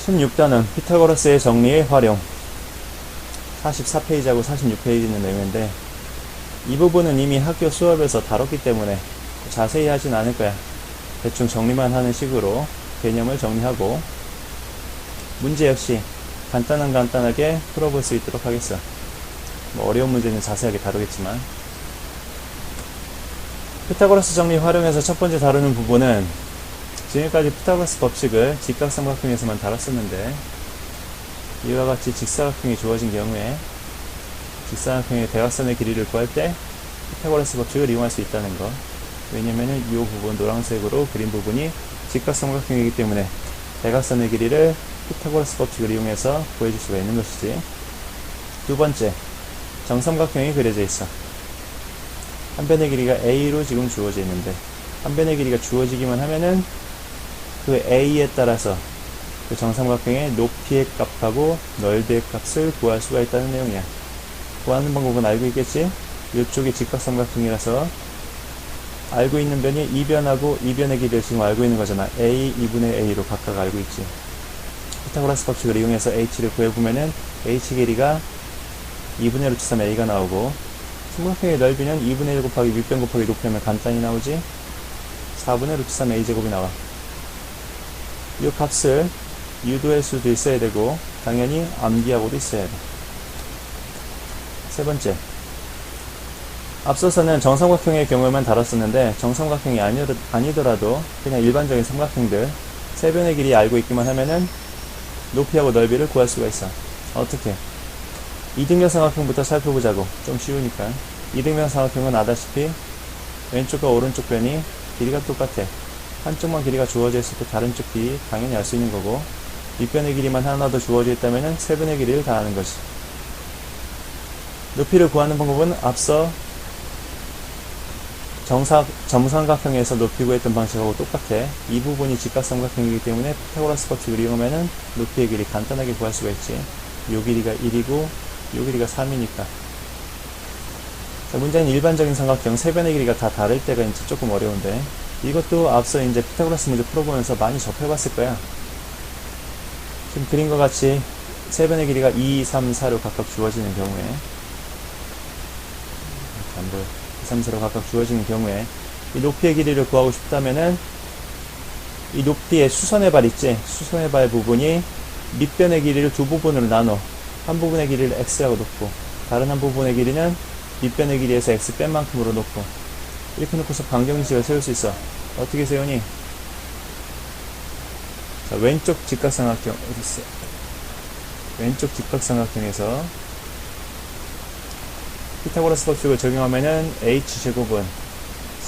16단은 피타고라스의 정리의 활용. 44페이지하고 46페이지 있는 내용인데, 이 부분은 이미 학교 수업에서 다뤘기 때문에 자세히 하진 않을 거야. 대충 정리만 하는 식으로 개념을 정리하고, 문제 역시 간단하게 풀어볼 수 있도록 하겠어. 뭐 어려운 문제는 자세하게 다루겠지만, 피타고라스 정리 활용해서 첫 번째 다루는 부분은, 지금까지 피타고라스 법칙을 직각삼각형에서만 다뤘었는데, 이와 같이 직사각형이 주어진 경우에 직사각형의 대각선의 길이를 구할 때 피타고라스 법칙을 이용할 수 있다는 거. 왜냐면은 이 부분 노란색으로 그린 부분이 직각삼각형이기 때문에 대각선의 길이를 피타고라스 법칙을 이용해서 구해줄 수가 있는 것이지. 두 번째, 정삼각형이 그려져 있어. 한 변의 길이가 A로 지금 주어져 있는데, 한 변의 길이가 주어지기만 하면은 그 A에 따라서 그 정삼각형의 높이의 값하고 넓이의 값을 구할 수가 있다는 내용이야. 구하는 방법은 알고 있겠지? 이쪽이 직각삼각형이라서 알고 있는 변이 이 변하고 이 변의 길이를 지금 알고 있는 거잖아. A, 2분의 A로 각각 알고 있지. 피타고라스 법칙을 이용해서 H를 구해보면은 H 길이가 2분의 루트 3 A가 나오고, 삼각형의 넓이는 2분의 1 곱하기 밑변 곱하기 높이면 간단히 나오지. 4분의 루트 3 A 제곱이 나와. 이 값을 유도할 수도 있어야 되고, 당연히 암기하고도 있어야 돼. 세 번째, 앞서서는 정삼각형의 경우에만 다뤘었는데, 정삼각형이 아니더라도 그냥 일반적인 삼각형들 세 변의 길이 알고 있기만 하면은 높이하고 넓이를 구할 수가 있어. 어떻게? 이등변 삼각형부터 살펴보자고. 좀 쉬우니까. 이등변 삼각형은 아다시피 왼쪽과 오른쪽 변이 길이가 똑같아. 한쪽만 길이가 주어져 있을 때 다른 쪽 길이 당연히 알 수 있는 거고, 윗변의 길이만 하나 더 주어져 있다면 세 변의 길이를 다하는 거지. 높이를 구하는 방법은 앞서 정삼각형에서 높이 구했던 방식하고 똑같아. 이 부분이 직각삼각형이기 때문에 피타고라스 법칙을 이용하면 높이의 길이 간단하게 구할 수가 있지. 요 길이가 1이고 요 길이가 3이니까. 자, 문제는 일반적인 삼각형 세 변의 길이가 다 다를 때가 이제 조금 어려운데, 이것도 앞서 이제 피타고라스 문제 풀어보면서 많이 접해봤을 거야. 지금 그림과 같이 세 변의 길이가 2, 3, 4로 각각 주어지는 경우에, 안 보여. 2, 3, 4로 각각 주어지는 경우에 이 높이의 길이를 구하고 싶다면은 이 높이의 수선의 발 있지? 수선의 발 부분이 밑변의 길이를 두 부분으로 나눠. 한 부분의 길이를 x라고 놓고, 다른 한 부분의 길이는 밑변의 길이에서 x 뺀 만큼으로 놓고, 이렇게 놓고서 방정식을 세울 수 있어. 어떻게 세우니? 자, 왼쪽 직각삼각형 어디 있어? 왼쪽 직각삼각형에서 피타고라스 법칙을 적용하면은 h제곱은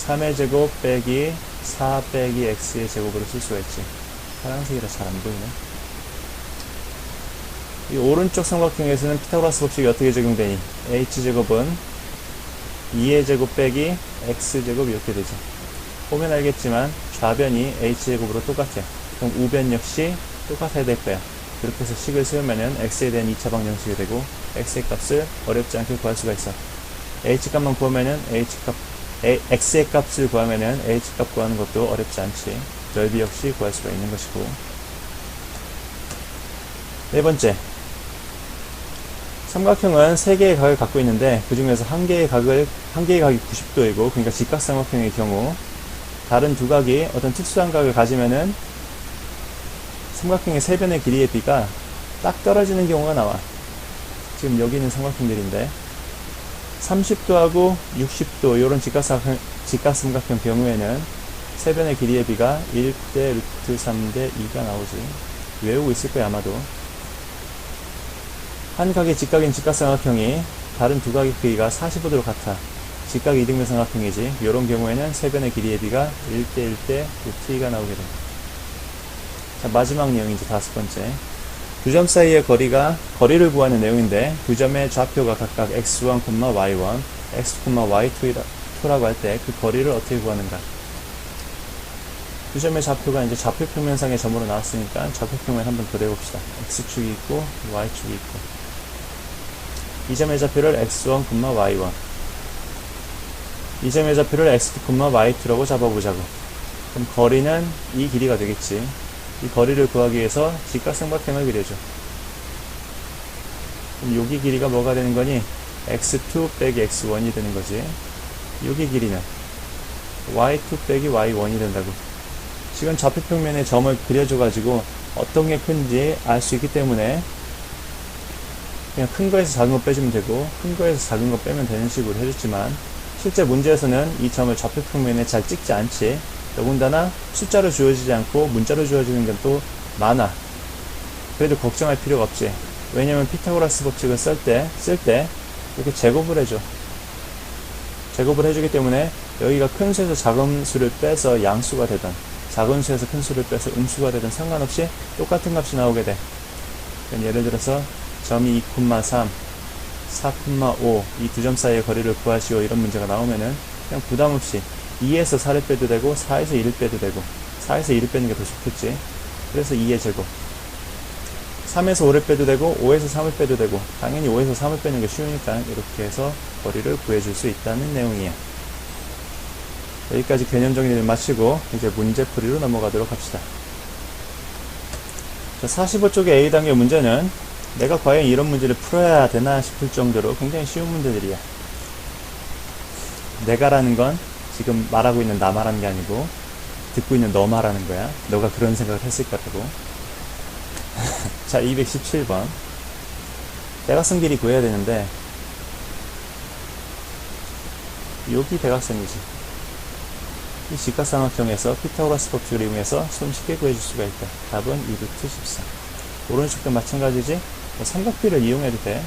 3의 제곱 빼기 4 빼기 x의 제곱으로 쓸 수가 있지. 파란색이라 잘 안 보이네. 이 오른쪽 삼각형에서는 피타고라스 법칙이 어떻게 적용되니? h제곱은 2의 제곱 빼기 x제곱 이렇게 되죠. 보면 알겠지만 좌변이 h제곱으로 똑같아. 그럼 우변 역시 똑같아야 될 거야. 그렇게 해서 식을 세우면은 x에 대한 2차 방정식이 되고, x의 값을 어렵지 않게 구할 수가 있어. h값만 구하면은 x의 값을 구하면은 h값 구하는 것도 어렵지 않지. 넓이 역시 구할 수가 있는 것이고. 네 번째, 삼각형은 3개의 각을 갖고 있는데, 그 중에서 한 개의 각이 90도이고, 그러니까 직각삼각형의 경우 다른 두 각이 어떤 특수한 각을 가지면은 삼각형의 세 변의 길이의 비가 딱 떨어지는 경우가 나와. 지금 여기 있는 삼각형들인데 30도하고 60도 이런 직각삼각형 경우에는 세 변의 길이의 비가 1대 루트 3대 2가 나오지. 외우고 있을 거야 아마도. 한 각의 직각인 직각삼각형이 다른 두 각의 크기가 45도로 같아. 직각 이등변 삼각형이지. 이런 경우에는 세 변의 길이의 비가 1대 1대 루트 2가 나오게 돼. 자, 마지막 내용이지. 다섯 번째, 두 점 사이의 거리를 구하는 내용인데, 두 점의 좌표가 각각 x1, y1, x2, y2라고 할 때 그 거리를 어떻게 구하는가. 두 점의 좌표가 이제 좌표 평면상의 점으로 나왔으니까 좌표 평면 한번 그려봅시다. x축이 있고 y축이 있고, 이 점의 좌표를 x1, y1, 이 점의 좌표를 x2, y2라고 잡아보자고. 그럼 거리는 이 길이가 되겠지. 이 거리를 구하기 위해서 직각삼각형을 그려줘. 그럼 여기 길이가 뭐가 되는 거니? x2 빼기 x1이 되는 거지. 여기 길이는 y2 빼기 y1이 된다고. 지금 좌표평면에 점을 그려줘가지고 어떤 게 큰지 알 수 있기 때문에 그냥 큰 거에서 작은 거 빼주면 되고 큰 거에서 작은 거 빼면 되는 식으로 해줬지만, 실제 문제에서는 이 점을 좌표평면에 잘 찍지 않지. 더군다나 숫자로 주어지지 않고 문자로 주어지는 건 또 많아. 그래도 걱정할 필요가 없지. 왜냐면 피타고라스 법칙을 쓸 때 이렇게 제곱을 해줘. 제곱을 해주기 때문에 여기가 큰 수에서 작은 수를 빼서 양수가 되든 작은 수에서 큰 수를 빼서 음수가 되든 상관없이 똑같은 값이 나오게 돼. 예를 들어서 점이 2,3, 4,5 이 두 점 사이의 거리를 구하시오 이런 문제가 나오면은 그냥 부담없이 2에서 4를 빼도 되고 4에서 1을 빼도 되고 4에서 1을 빼는 게 더 좋겠지. 그래서 2의 제곱, 3에서 5를 빼도 되고 5에서 3을 빼도 되고 당연히 5에서 3을 빼는 게 쉬우니까 이렇게 해서 거리를 구해줄 수 있다는 내용이에요. 여기까지 개념 정리를 마치고 이제 문제풀이로 넘어가도록 합시다. 자, 45쪽의 A단계 문제는 내가 과연 이런 문제를 풀어야 되나 싶을 정도로 굉장히 쉬운 문제들이야. 내가라는 건 지금 말하고 있는 나 말하는 게 아니고 듣고 있는 너 말하는 거야. 너가 그런 생각을 했을 거라고. 자, 217번. 대각선 길이 구해야 되는데 여기 대각선이지. 이 직각삼각형에서 피타고라스 법칙을 이용해서 손쉽게 구해줄 수가 있다. 답은 2루트 14. 오른쪽도 마찬가지지. 삼각비를 이용해도 돼.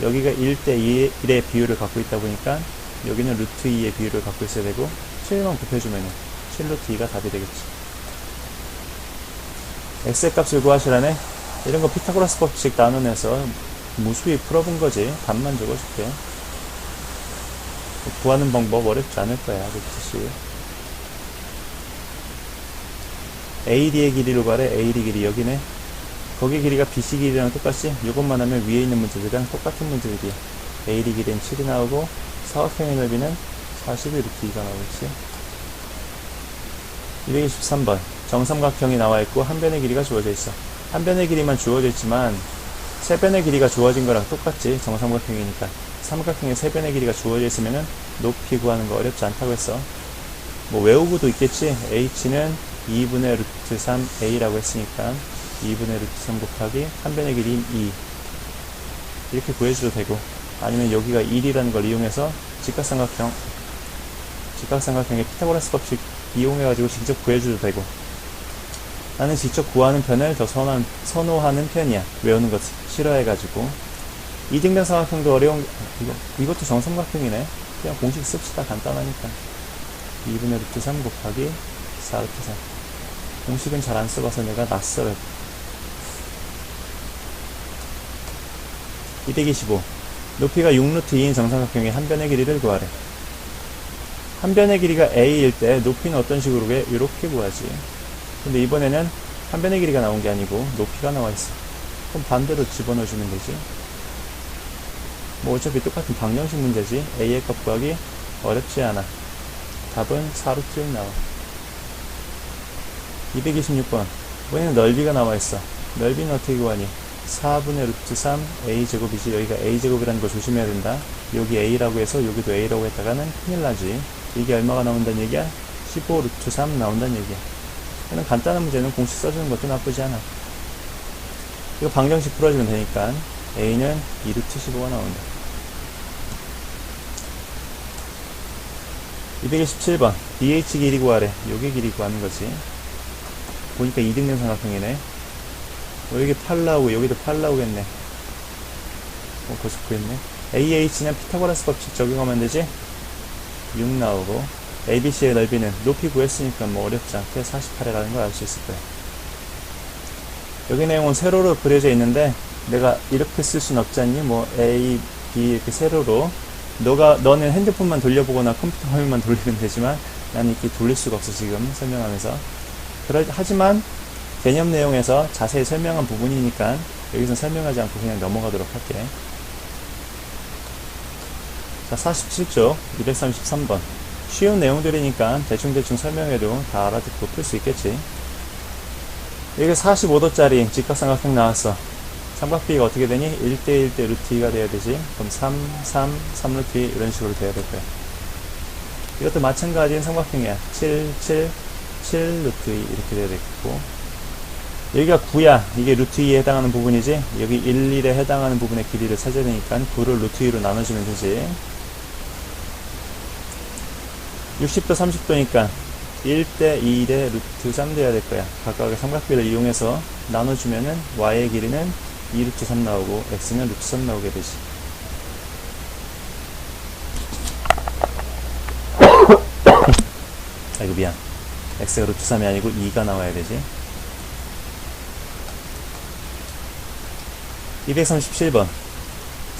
여기가 1대 1의 비율을 갖고 있다 보니까 여기는 루트 2의 비율을 갖고 있어야 되고 7만 곱해주면 7루트 2가 답이 되겠지. x의 값을 구하시라네. 이런 거 피타고라스 법칙 나눠내서 무수히 풀어본 거지. 답만 적어줄게. 구하는 방법 어렵지 않을 거야. 루트 10. AD의 길이를 구하래. AD 길이 여기네. 거기 길이가 BC 길이랑 똑같지? 이것만 하면 위에 있는 문제들이랑 똑같은 문제들이야. AD 길이는 7이 나오고 사각형의 넓이는 42 루트 2가 나오겠지. 223번. 정삼각형이 나와있고 한 변의 길이가 주어져 있어. 한 변의 길이만 주어져 있지만 세 변의 길이가 주어진 거랑 똑같지. 정삼각형이니까. 삼각형의 세 변의 길이가 주어져 있으면은 높이 구하는 거 어렵지 않다고 했어. 뭐 외우고도 있겠지. h는 2분의 루트 3 a라고 했으니까 2분의 루트 3 곱하기 한 변의 길이인 2 이렇게 구해줘도 되고, 아니면 여기가 1이라는 걸 이용해서 직각삼각형의 피타고라스 법칙 이용해가지고 직접 구해줘도 되고. 나는 직접 구하는 편을 더 선호하는 편이야. 외우는 것 싫어해가지고. 이등변 삼각형도 어려운, 이것도 정삼각형이네. 그냥 공식 씁시다. 간단하니까. 2분의 루트 3 곱하기 4 루트 3. 공식은 잘 안 써봐서 내가 낯설어. 225. 높이가 6루트 2인 정삼각형의 한 변의 길이를 구하래. 한 변의 길이가 a일 때 높이는 어떤 식으로 해? 이렇게 구하지. 근데 이번에는 한 변의 길이가 나온 게 아니고 높이가 나와 있어. 그럼 반대로 집어넣어주면 되지. 뭐 어차피 똑같은 방정식 문제지. a의 값 구하기 어렵지 않아. 답은 4루트 1 나와. 226번. 이번에는 넓이가 나와 있어. 넓이는 어떻게 구하니? 4분의 루트 3 a제곱이지. 여기가 a제곱이라는 거 조심해야 된다. 여기 a라고 해서 여기도 a라고 했다가는 큰일 나지. 이게 얼마가 나온다는 얘기야? 15 루트 3 나온다는 얘기야. 이런 간단한 문제는 공식 써주는 것도 나쁘지 않아. 이거 방정식 풀어주면 되니까 a는 2루트 15가 나온다. 227번. dh 길이 구하래. 요게 길이 구하는 거지. 보니까 2등변 삼각형이네. 여기 8 나오고 여기도 8 나오겠네. 그거 구했네. AH는 피타고라스 법칙 적용하면 되지? 6 나오고 ABC의 넓이는 높이 구했으니까 뭐 어렵지 않게 48이라는 걸 알 수 있을 거야. 여기 내용은 세로로 그려져 있는데 내가 이렇게 쓸 순 없지 않니? 뭐 A, B 이렇게 세로로 너는 핸드폰만 돌려보거나 컴퓨터 화면만 돌리면 되지만 나는 이렇게 돌릴 수가 없어 지금 설명하면서. 하지만 개념 내용에서 자세히 설명한 부분이니까 여기서 설명하지 않고 그냥 넘어가도록 할게. 자, 47쪽 233번. 쉬운 내용들이니까 대충 설명해도 다 알아듣고 풀 수 있겠지. 여기 45도짜리 직각삼각형 나왔어. 삼각비가 어떻게 되니? 1대1 대 루트 2가 돼야 되지. 그럼 3 루트 2 이런 식으로 돼야 될 거야. 이것도 마찬가지인 삼각형이야. 7 루트 2 이렇게 돼야 되겠고, 여기가 9야. 이게 루트 2에 해당하는 부분이지. 여기 1, 1에 해당하는 부분의 길이를 찾아야 되니까 9를 루트 2로 나눠주면 되지. 60도 30도니까 1대 2대 루트 3 돼야 될 거야. 각각의 삼각비를 이용해서 나눠주면은 y의 길이는 2 루트 3 나오고 x는 루트 3 나오게 되지. 아이고 미안. x가 루트 3이 아니고 2가 나와야 되지. 237번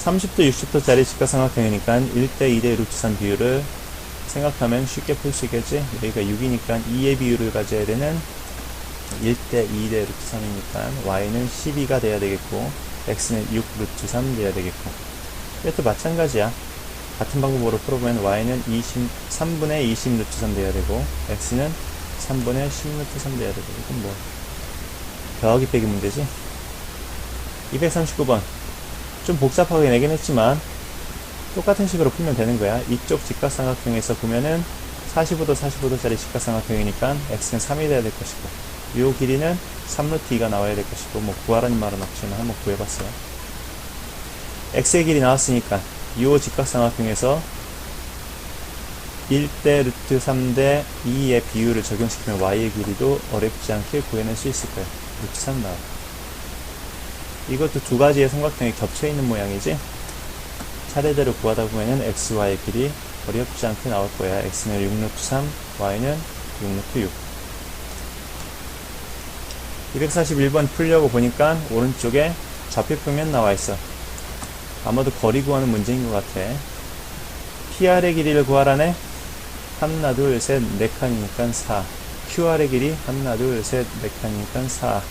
30도 60도짜리 직각삼각형이니까 1대 2대 루트 3 비율을 생각하면 쉽게 풀 수 있겠지. 여기가 6이니까 2의 비율을 가져야 되는 1대 2대 루트 3이니까 y는 12가 돼야 되겠고 x는 6 루트 3 돼야 되겠고, 이것도 마찬가지야. 같은 방법으로 풀어보면 y는 3분의 20 루트 3 돼야 되고 x는 3분의 10 루트 3 돼야 되고, 이건 뭐 더하기 빼기 문제지. 239번 좀 복잡하게 내긴 했지만 똑같은 식으로 풀면 되는 거야. 이쪽 직각삼각형에서 보면은 45도 45도짜리 직각삼각형이니까 x는 3이 돼야 될 것이고, 요 길이는 3 루트 2가 나와야 될 것이고, 뭐 구하라는 말은 없지만 한번 구해봤어요. x의 길이 나왔으니까 요 직각삼각형에서 1대 루트 3대 2의 비율을 적용시키면 y의 길이도 어렵지 않게 구해낼 수 있을 거야. 루트 3 나와. 이것도 두 가지의 삼각형이 겹쳐있는 모양이지. 차례대로 구하다 보면은 x, y의 길이 어렵지 않게 나올 거야. x는 6 루트 3, y는 6 루트 6. 241번 풀려고 보니까 오른쪽에 좌표평면 나와 있어. 아마도 거리 구하는 문제인 것 같아. PR의 길이를 구하라네. 하나, 둘, 셋, 네 칸이니까 4. QR의 길이 하나, 둘, 셋, 네 칸이니까 4.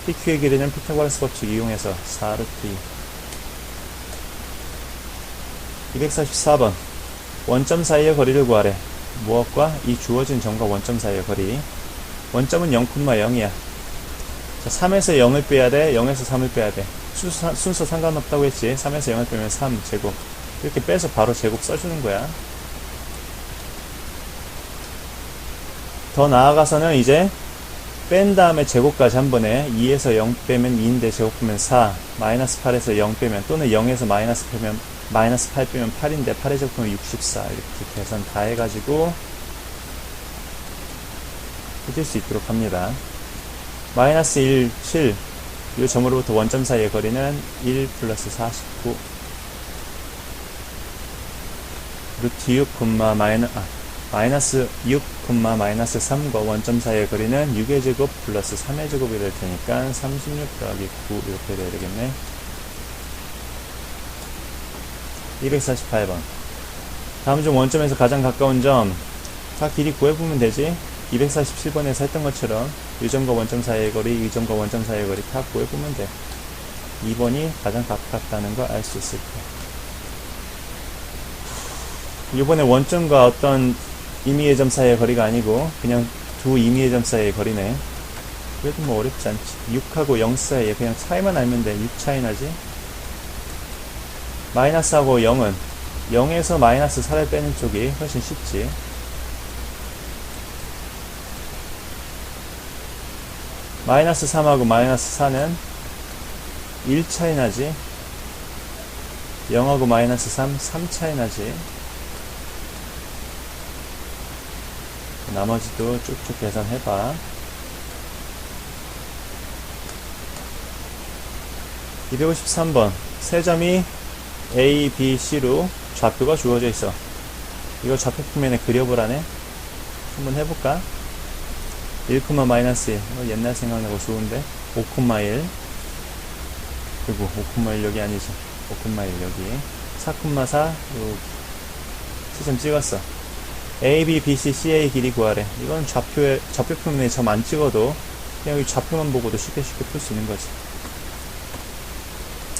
PQ의 길이는 피타고라스 법칙 이용해서 4 루트 2. 244번 원점 사이의 거리를 구하래. 무엇과? 이 주어진 점과 원점 사이의 거리. 원점은 0,0이야. 자, 3에서 0을 빼야 돼. 0에서 3을 빼야 돼. 순서 상관없다고 했지. 3에서 0을 빼면 3 제곱. 이렇게 빼서 바로 제곱 써주는 거야. 더 나아가서는 이제 뺀 다음에 제곱까지 한 번에 2에서 0 빼면 2인데 제곱하면 4, 마이너스 8에서 0 빼면, 또는 0에서 마이너스 8 빼면 8인데 8의 제곱하면 64. 이렇게 계산 다 해가지고 해줄 수 있도록 합니다. 마이너스 1, 7. 이 점으로부터 원점 사이의 거리는 1 플러스 49. 루트 6, 마이너스 6, 마이너스 3과 원점 사이의 거리는 6의 제곱 플러스 3의 제곱이 될 테니까 36 더하기 9 이렇게 돼야 되겠네. 248번 다음 중 원점에서 가장 가까운 점, 다 길이 구해보면 되지. 247번에서 했던 것처럼 이 점과 원점 사이의 거리, 이 점과 원점 사이의 거리 다 구해보면 돼. 2번이 가장 가깝다는 거 알 수 있을 거야. 이번에 원점과 어떤 임의의 점 사이의 거리가 아니고 그냥 두 임의의 점 사이의 거리네. 그래도 뭐 어렵지 않지. 6하고 0 사이에 그냥 차이만 알면 돼. 6 차이 나지. 마이너스하고 0은 0에서 마이너스 4를 빼는 쪽이 훨씬 쉽지. 마이너스 3하고 마이너스 4는 1 차이 나지. 0하고 마이너스 3 차이 나지. 나머지도 쭉쭉 계산해봐. 253번 세 점이 A, B, C로 좌표가 주어져 있어. 이거 좌표 표면에 그려보라네. 한번 해볼까? 1, 마이너스 1. 옛날 생각나고 좋은데. 5,1. 그리고 5,1 여기 아니지. 5,1 여기. 4,4. 요 시점 찍었어. A, B, B, C, C의 길이 구하래. 이건 좌표 표면에 점 안 찍어도 그냥 여기 좌표만 보고도 쉽게 풀 수 있는 거지.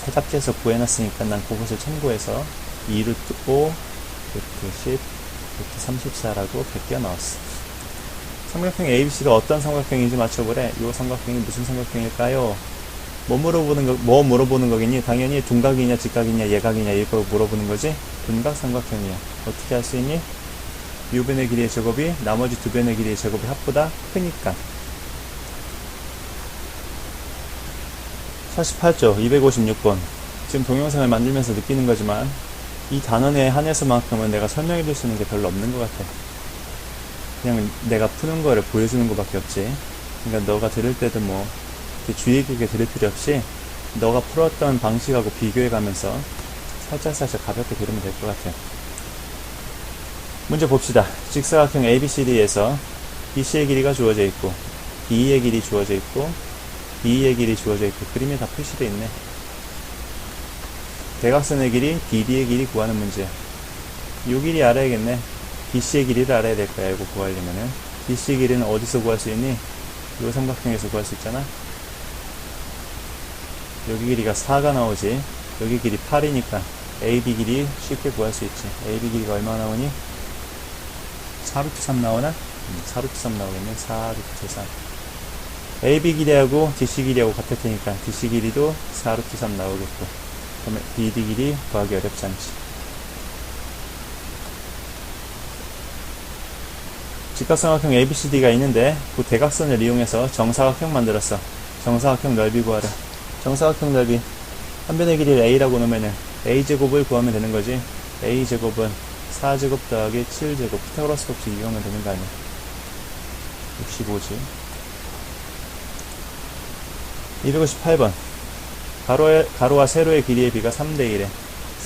해답지에서 구해놨으니까 난 그것을 참고해서 2 루트 5, 루트 10, 루트 34라고 100개 넣었어. 삼각형 ABC가 어떤 삼각형인지 맞춰보래. 이 삼각형이 무슨 삼각형일까요? 뭐 물어보는 거겠니? 당연히 둔각이냐, 직각이냐, 예각이냐, 이거 물어보는 거지? 둔각 삼각형이야. 어떻게 할 수 있니? u변의 길이의 제곱이 나머지 두 변의 길이의 제곱의 합보다 크니까. 48조, 256번. 지금 동영상을 만들면서 느끼는 거지만, 이 단원에 한해서만큼은 내가 설명해 줄 수 있는 게 별로 없는 것 같아. 그냥 내가 푸는 거를 보여주는 것밖에 없지. 그러니까 너가 들을 때도 뭐 주의 깊게 들을 필요 없이 너가 풀었던 방식하고 비교해 가면서 살짝 가볍게 들으면 될 것 같아요. 문제 봅시다. 직사각형 ABCD에서 BC의 길이가 주어져 있고 DE의 길이 주어져 있고 BE의 길이 주어져 있고 그림에 다 표시되어 있네. 대각선의 길이 BD의 길이 구하는 문제야. 이 길이 알아야겠네. BC의 길이를 알아야 될 거야. 이거 구하려면은. BC의 길이는 어디서 구할 수 있니? 이 삼각형에서 구할 수 있잖아. 여기 길이가 4가 나오지. 여기 길이 8이니까 AB 길이 쉽게 구할 수 있지. AB 길이가 얼마 나오니? 4루트 3 나오나? 4루트 3 나오겠네. 4루트 3. AB 길이하고 DC 길이하고 같을 테니까 DC 길이도 4루트 3 나오겠고. 그러면 BD 길이 구하기 어렵지 않지. 직각삼각형 ABCD가 있는데 그 대각선을 이용해서 정사각형 만들었어. 정사각형 넓이 구하래. 정사각형 넓이 한 변의 길이를 A라고 놓으면은 A제곱을 구하면 되는 거지. A제곱은 4제곱 더하기 7제곱 피타고라스 법칙 이용하면 되는 거 아니야. 65지. 258번 가로와 세로의 길이의 비가 3대1에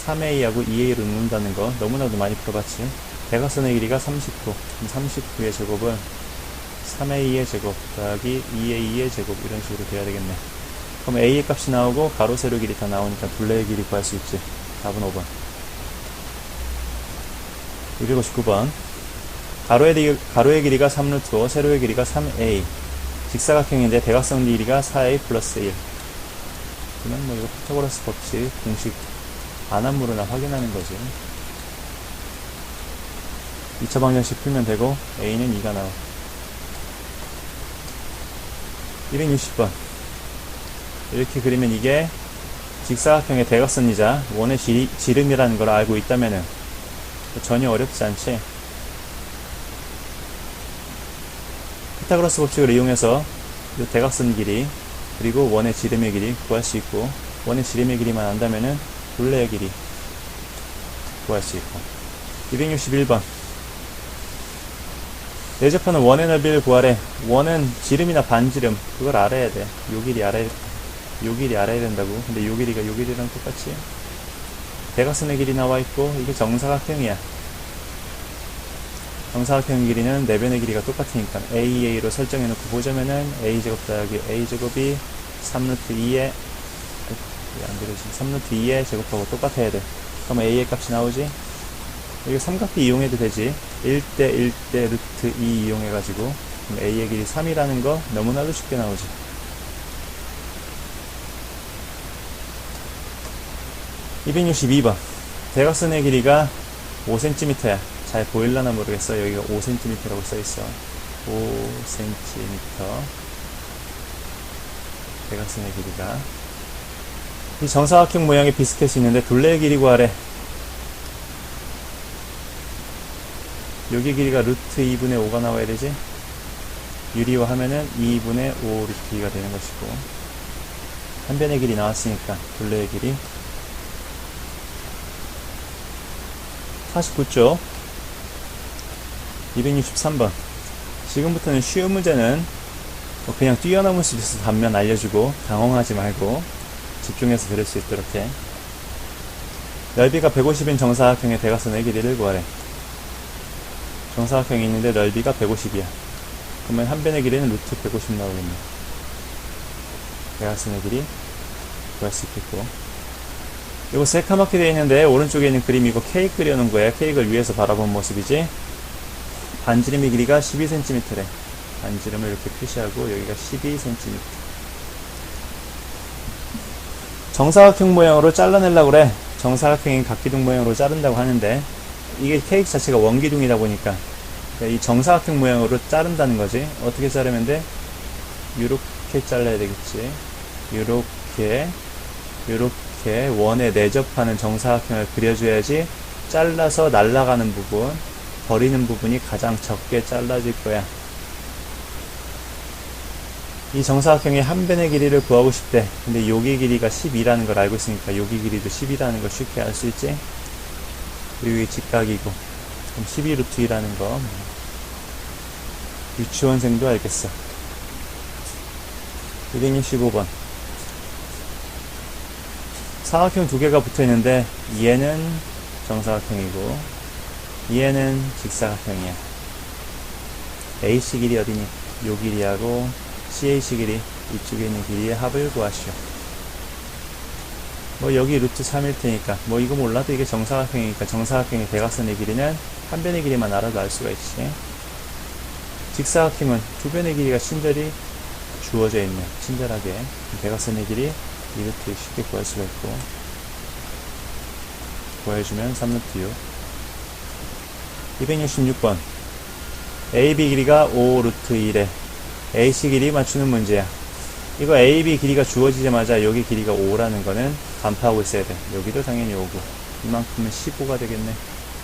3A하고 2A로 놓는다는 거 너무나도 많이 풀어봤지. 대각선의 길이가 39. 39의 제곱은 3A의 제곱 더하기 2A의 제곱 이런 식으로 돼야 되겠네. 그럼 A의 값이 나오고 가로 세로 길이 다 나오니까 둘레의 길이 구할 수 있지. 답은 5번. 259번 가로의 길이가 3루트고 세로의 길이가 3A. 직사각형인데 대각선 길이가 4A 플러스 1. 그러면 뭐 이거 피타고라스 법칙 공식 안함으로나 확인하는 거지. 2차 방정식 풀면 되고 A는 2가 나와. 260번 이렇게 그리면 이게 직사각형의 대각선이자 원의 지름이라는 걸 알고 있다면은 전혀 어렵지 않지. 피타고라스 법칙을 이용해서 이 대각선 길이 그리고 원의 지름의 길이 구할 수 있고 원의 지름의 길이만 안다면은 둘레의 길이 구할 수 있고. 261번 내접하는 원의 넓이를 구하래. 원은 지름이나 반지름 그걸 알아야 돼. 요 길이 알아야 된다고. 근데 요 길이가 요 길이랑 똑같이 대각선의 길이 나와 있고 이게 정사각형이야. 정사각형 길이는 네 변의 길이가 똑같으니까 AA로 설정해 놓고 보자면은 A제곱 더하기 A제곱이 3루트 2의 안 그려지 3루트 2의 제곱하고 똑같아야 돼. 그럼 A의 값이 나오지. 여기 삼각비 이용해도 되지. 1대 1대 루트 2 이용해가지고 A의 길이 3이라는 거 너무나도 쉽게 나오지. (262번) 대각선의 길이가 5cm야. 잘 보일라나 모르겠어. 여기가 5cm라고 써있어. 5cm 대각선의 길이가 이 정사각형 모양의 비스켓이 있는데 둘레의 길이 구하래. 여기 길이가 루트 2분의 5가 나와야 되지. 유리화 하면은 2분의 5 루트 2가 되는 것이고 한 변의 길이 나왔으니까 둘레의 길이 49쪽 263번 지금부터는 쉬운 문제는 그냥 뛰어넘을 수 있어서 단면 알려주고 당황하지 말고 집중해서 들을 수 있도록 해. 넓이가 150인 정사각형의 대각선의 길이를 구하래. 정사각형이 있는데 넓이가 150이야. 그러면 한 변의 길이는 루트 150 나오겠네. 대각선의 길이 구할 수 있겠고. 이거 새카맣게 되어 있는데 오른쪽에 있는 그림이 이거 케이크 그려놓은 거야. 케이크를 위에서 바라본 모습이지. 반지름의 길이가 12cm래. 반지름을 이렇게 표시하고 여기가 12cm. 정사각형 모양으로 잘라내려고 그래. 정사각형인 각기둥 모양으로 자른다고 하는데 이게 케이크 자체가 원기둥이다 보니까 이 정사각형 모양으로 자른다는 거지. 어떻게 자르면 돼? 요렇게 잘라야 되겠지. 요렇게 원에 내접하는 정사각형을 그려줘야지 잘라서 날아가는 부분, 버리는 부분이 가장 적게 잘라질 거야. 이 정사각형의 한 변의 길이를 구하고 싶대. 근데 여기 길이가 12라는 걸 알고 있으니까 여기 길이도 10이라는 걸 쉽게 알 수 있지. 그리고 이 직각이고 그럼 12루트2라는 거 유치원생도 알겠어. 265번 사각형 두 개가 붙어 있는데 얘는 정사각형이고 얘는 직사각형이야. AC 길이 어디니? 요 길이하고 CH 길이, 이쪽에 있는 길이의 합을 구하시오. 뭐 여기 루트 3일 테니까 뭐 이거 몰라도 이게 정사각형이니까 정사각형의 대각선의 길이는 한 변의 길이만 알아도 알 수가 있지. 직사각형은 두 변의 길이가 친절히 주어져 있네. 친절하게 대각선의 길이 이렇게 쉽게 구할 수가 있고 구해주면 3루트 6. 266번 AB 길이가 5루트 1에 AC 길이 맞추는 문제야. 이거 AB 길이가 주어지자마자 여기 길이가 5라는 거는 간파하고 있어야 돼. 여기도 당연히 5고 이만큼은 15가 되겠네.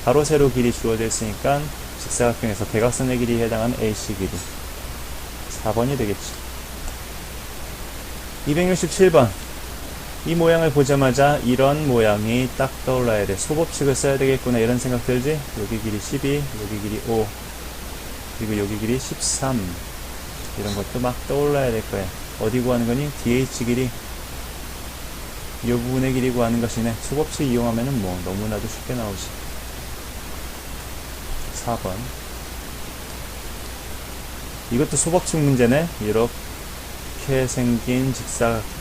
가로 세로 길이 주어져 있으니까 직사각형에서 대각선의 길이에 해당하는 AC 길이 4번이 되겠지. 267번 이 모양을 보자마자 이런 모양이 딱 떠올라야 돼. 소법칙을 써야 되겠구나 이런 생각 들지? 여기 길이 12, 여기 길이 5, 그리고 여기 길이 13 이런 것도 막 떠올라야 될 거야. 어디 구하는 거니? DH 길이 이 부분의 길이 구하는 것이네. 소법칙 이용하면은 뭐 너무나도 쉽게 나오지. 4번 이것도 소법칙 문제네. 이렇게 생긴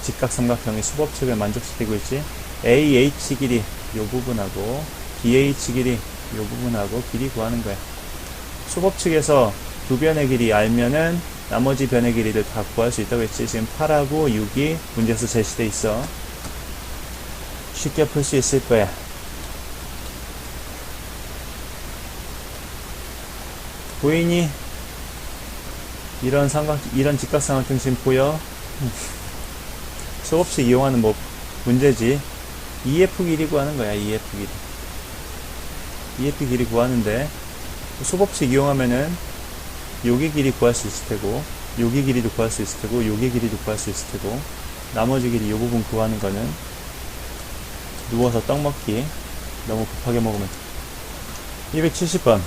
직각삼각형이 소법칙을 만족시키고 있지. AH 길이 이 부분하고 BH 길이 이 부분하고 길이 구하는 거야. 소법칙에서 두 변의 길이 알면은 나머지 변의 길이를 다 구할 수 있다고 했지. 지금 8하고 6이 문제에서 제시돼 있어. 쉽게 풀 수 있을 거야. 보이니? 이런 직각삼각형 지금 보여? 소법칙 이용하는 뭐 문제지. EF 길이 구하는 거야. EF 길이. EF 길이 구하는데 소법칙 이용하면은 여기 길이 구할 수 있을 테고 여기 길이도 구할 수 있을 테고 여기 길이도 구할 수 있을 테고 나머지 길이 이 부분 구하는 거는 누워서 떡 먹기 너무 급하게 먹으면 돼. 270번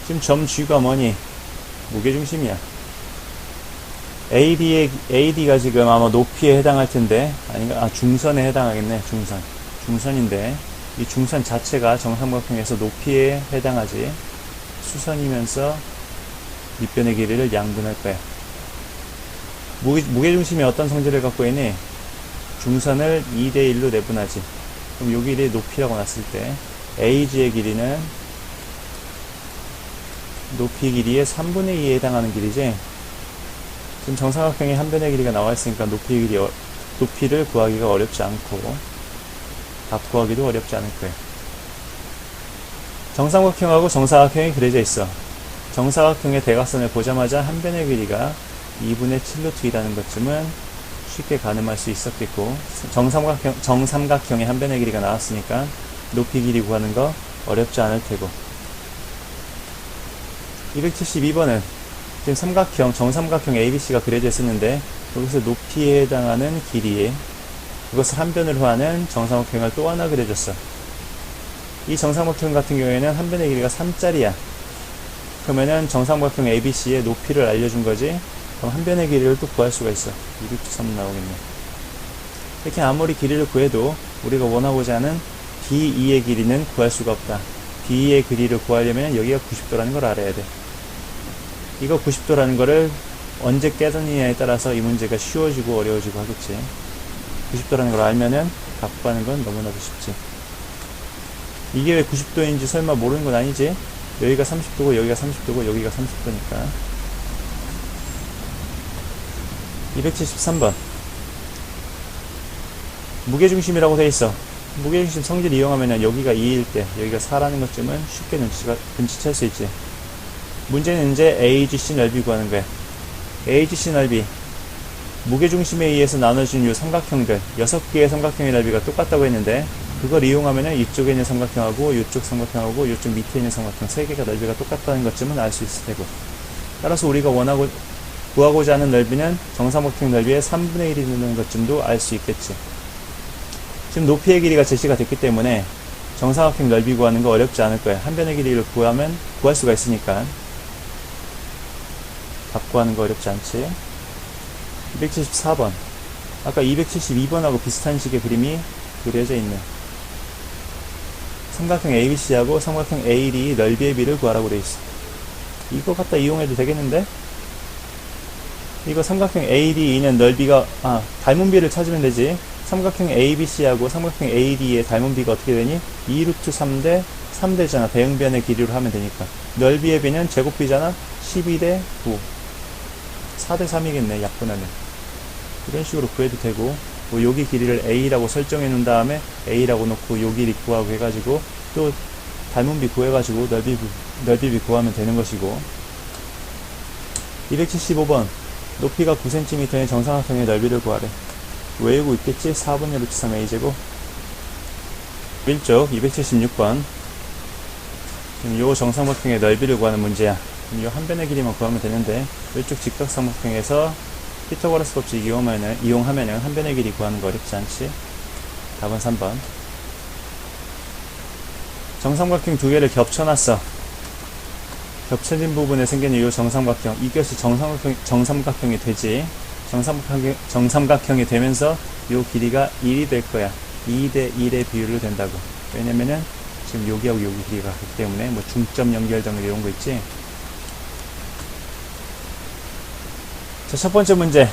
지금 점 G가 뭐니? 무게중심이야. AD가 지금 아마 높이에 해당할 텐데 아닌가? 중선에 해당하겠네. 중선인데 이 중선 자체가 정삼각형에서 높이에 해당하지. 수선이면서 밑변의 길이를 양분할 거야. 무게중심이 어떤 성질을 갖고 있니? 중선을 2대1로 내분하지. 그럼 요 길이의 높이라고 놨을 때 AG의 길이는 높이 길이의 3분의 2에 해당하는 길이지. 지금 정사각형의 한 변의 길이가 나와 있으니까 높이를 구하기가 어렵지 않고 답 구하기도 어렵지 않을 거야. 정삼각형하고 정사각형이 그려져 있어. 정사각형의 대각선을 보자마자 한 변의 길이가 2분의 7루트이라는 것쯤은 쉽게 가늠할 수 있었겠고 정삼각형의 한 변의 길이가 나왔으니까 높이 길이 구하는 거 어렵지 않을 테고. 272번은 지금 정삼각형 ABC가 그려져 있었는데 여기서 높이에 해당하는 길이에 그것을 한 변으로 하는 정삼각형을 또 하나 그려줬어. 이 정삼각형 같은 경우에는 한 변의 길이가 3짜리야. 그러면은 정삼각형 ABC의 높이를 알려준 거지. 그럼 한 변의 길이를 또 구할 수가 있어. 2루트 3 나오겠네. 이렇게 아무리 길이를 구해도 우리가 원하고자 하는 B2의 길이는 구할 수가 없다. B2의 길이를 구하려면 여기가 90도라는 걸 알아야 돼. 이거 90도라는 거를 언제 깨닫느냐에 따라서 이 문제가 쉬워지고 어려워지고 하겠지. 90도라는 걸 알면은 답 구하는 건 너무나도 쉽지. 이게 왜 90도인지 설마 모르는 건 아니지? 여기가 30도고 여기가 30도고 여기가 30도니까. 273번 무게중심이라고 돼 있어. 무게중심 성질 이용하면 여기가 2일 때 여기가 4라는 것쯤은 쉽게 눈치챌 수 있지. 문제는 이제 AGC 넓이 구하는 거야. AGC 넓이, 무게중심에 의해서 나눠진 이 삼각형들 6개의 삼각형의 넓이가 똑같다고 했는데, 그걸 이용하면 이쪽에 있는 삼각형하고 이쪽 삼각형하고 이쪽 밑에 있는 삼각형 3개가 넓이가 똑같다는 것쯤은 알 수 있을 테고, 따라서 우리가 구하고자 하는 넓이는 정삼각형 넓이의 3분의 1이 되는 것쯤도 알 수 있겠지. 지금 높이의 길이가 제시가 됐기 때문에 정삼각형 넓이 구하는 거 어렵지 않을 거야. 한 변의 길이를 구할 수가 있으니까 답 구하는 거 어렵지 않지. 274번, 아까 272번하고 비슷한 식의 그림이 그려져 있네. 삼각형 ABC하고 삼각형 AD 넓이의 비를 구하라고 되어 있어. 이거 갖다 이용해도 되겠는데? 이거 삼각형 ADE는 넓이가, 닮은 비를 찾으면 되지. 삼각형 ABC하고 삼각형 AD의 닮은 비가 어떻게 되니? 2루트 3대 3대잖아. 대응변의 길이로 하면 되니까. 넓이의 비는 제곱비잖아. 12대 9. 4대 3이겠네, 약분하면. 이런 식으로 구해도 되고, 뭐 여기 길이를 A라고 설정해 놓은 다음에 A라고 놓고 요 길이 구하고 해가지고 또 닮은 비 구해가지고 넓이 구하면 되는 것이고. 275번, 높이가 9cm의 정삼각형의 넓이를 구하래. 외우고 있겠지? 4분의 루트 3a제곱. 1쪽 276번, 지금 요 정삼각형의 넓이를 구하는 문제야. 요 한 변의 길이만 구하면 되는데, 이쪽 직각삼각형에서 피타고라스 법칙 이용하면은 한 변의 길이 구하는 거 어렵지 않지? 답은 3번. 정삼각형 두 개를 겹쳐놨어. 겹쳐진 부분에 생기는 이 정삼각형, 이것이 정삼각형이 되지. 정삼각형이 되면서 이 길이가 1이 될 거야. 2대 1의 비율로 된다고. 왜냐면은 지금 여기하고 여기 길이가 같기 때문에, 뭐 중점 연결 정도 이런 거 있지. 자, 첫 번째 문제.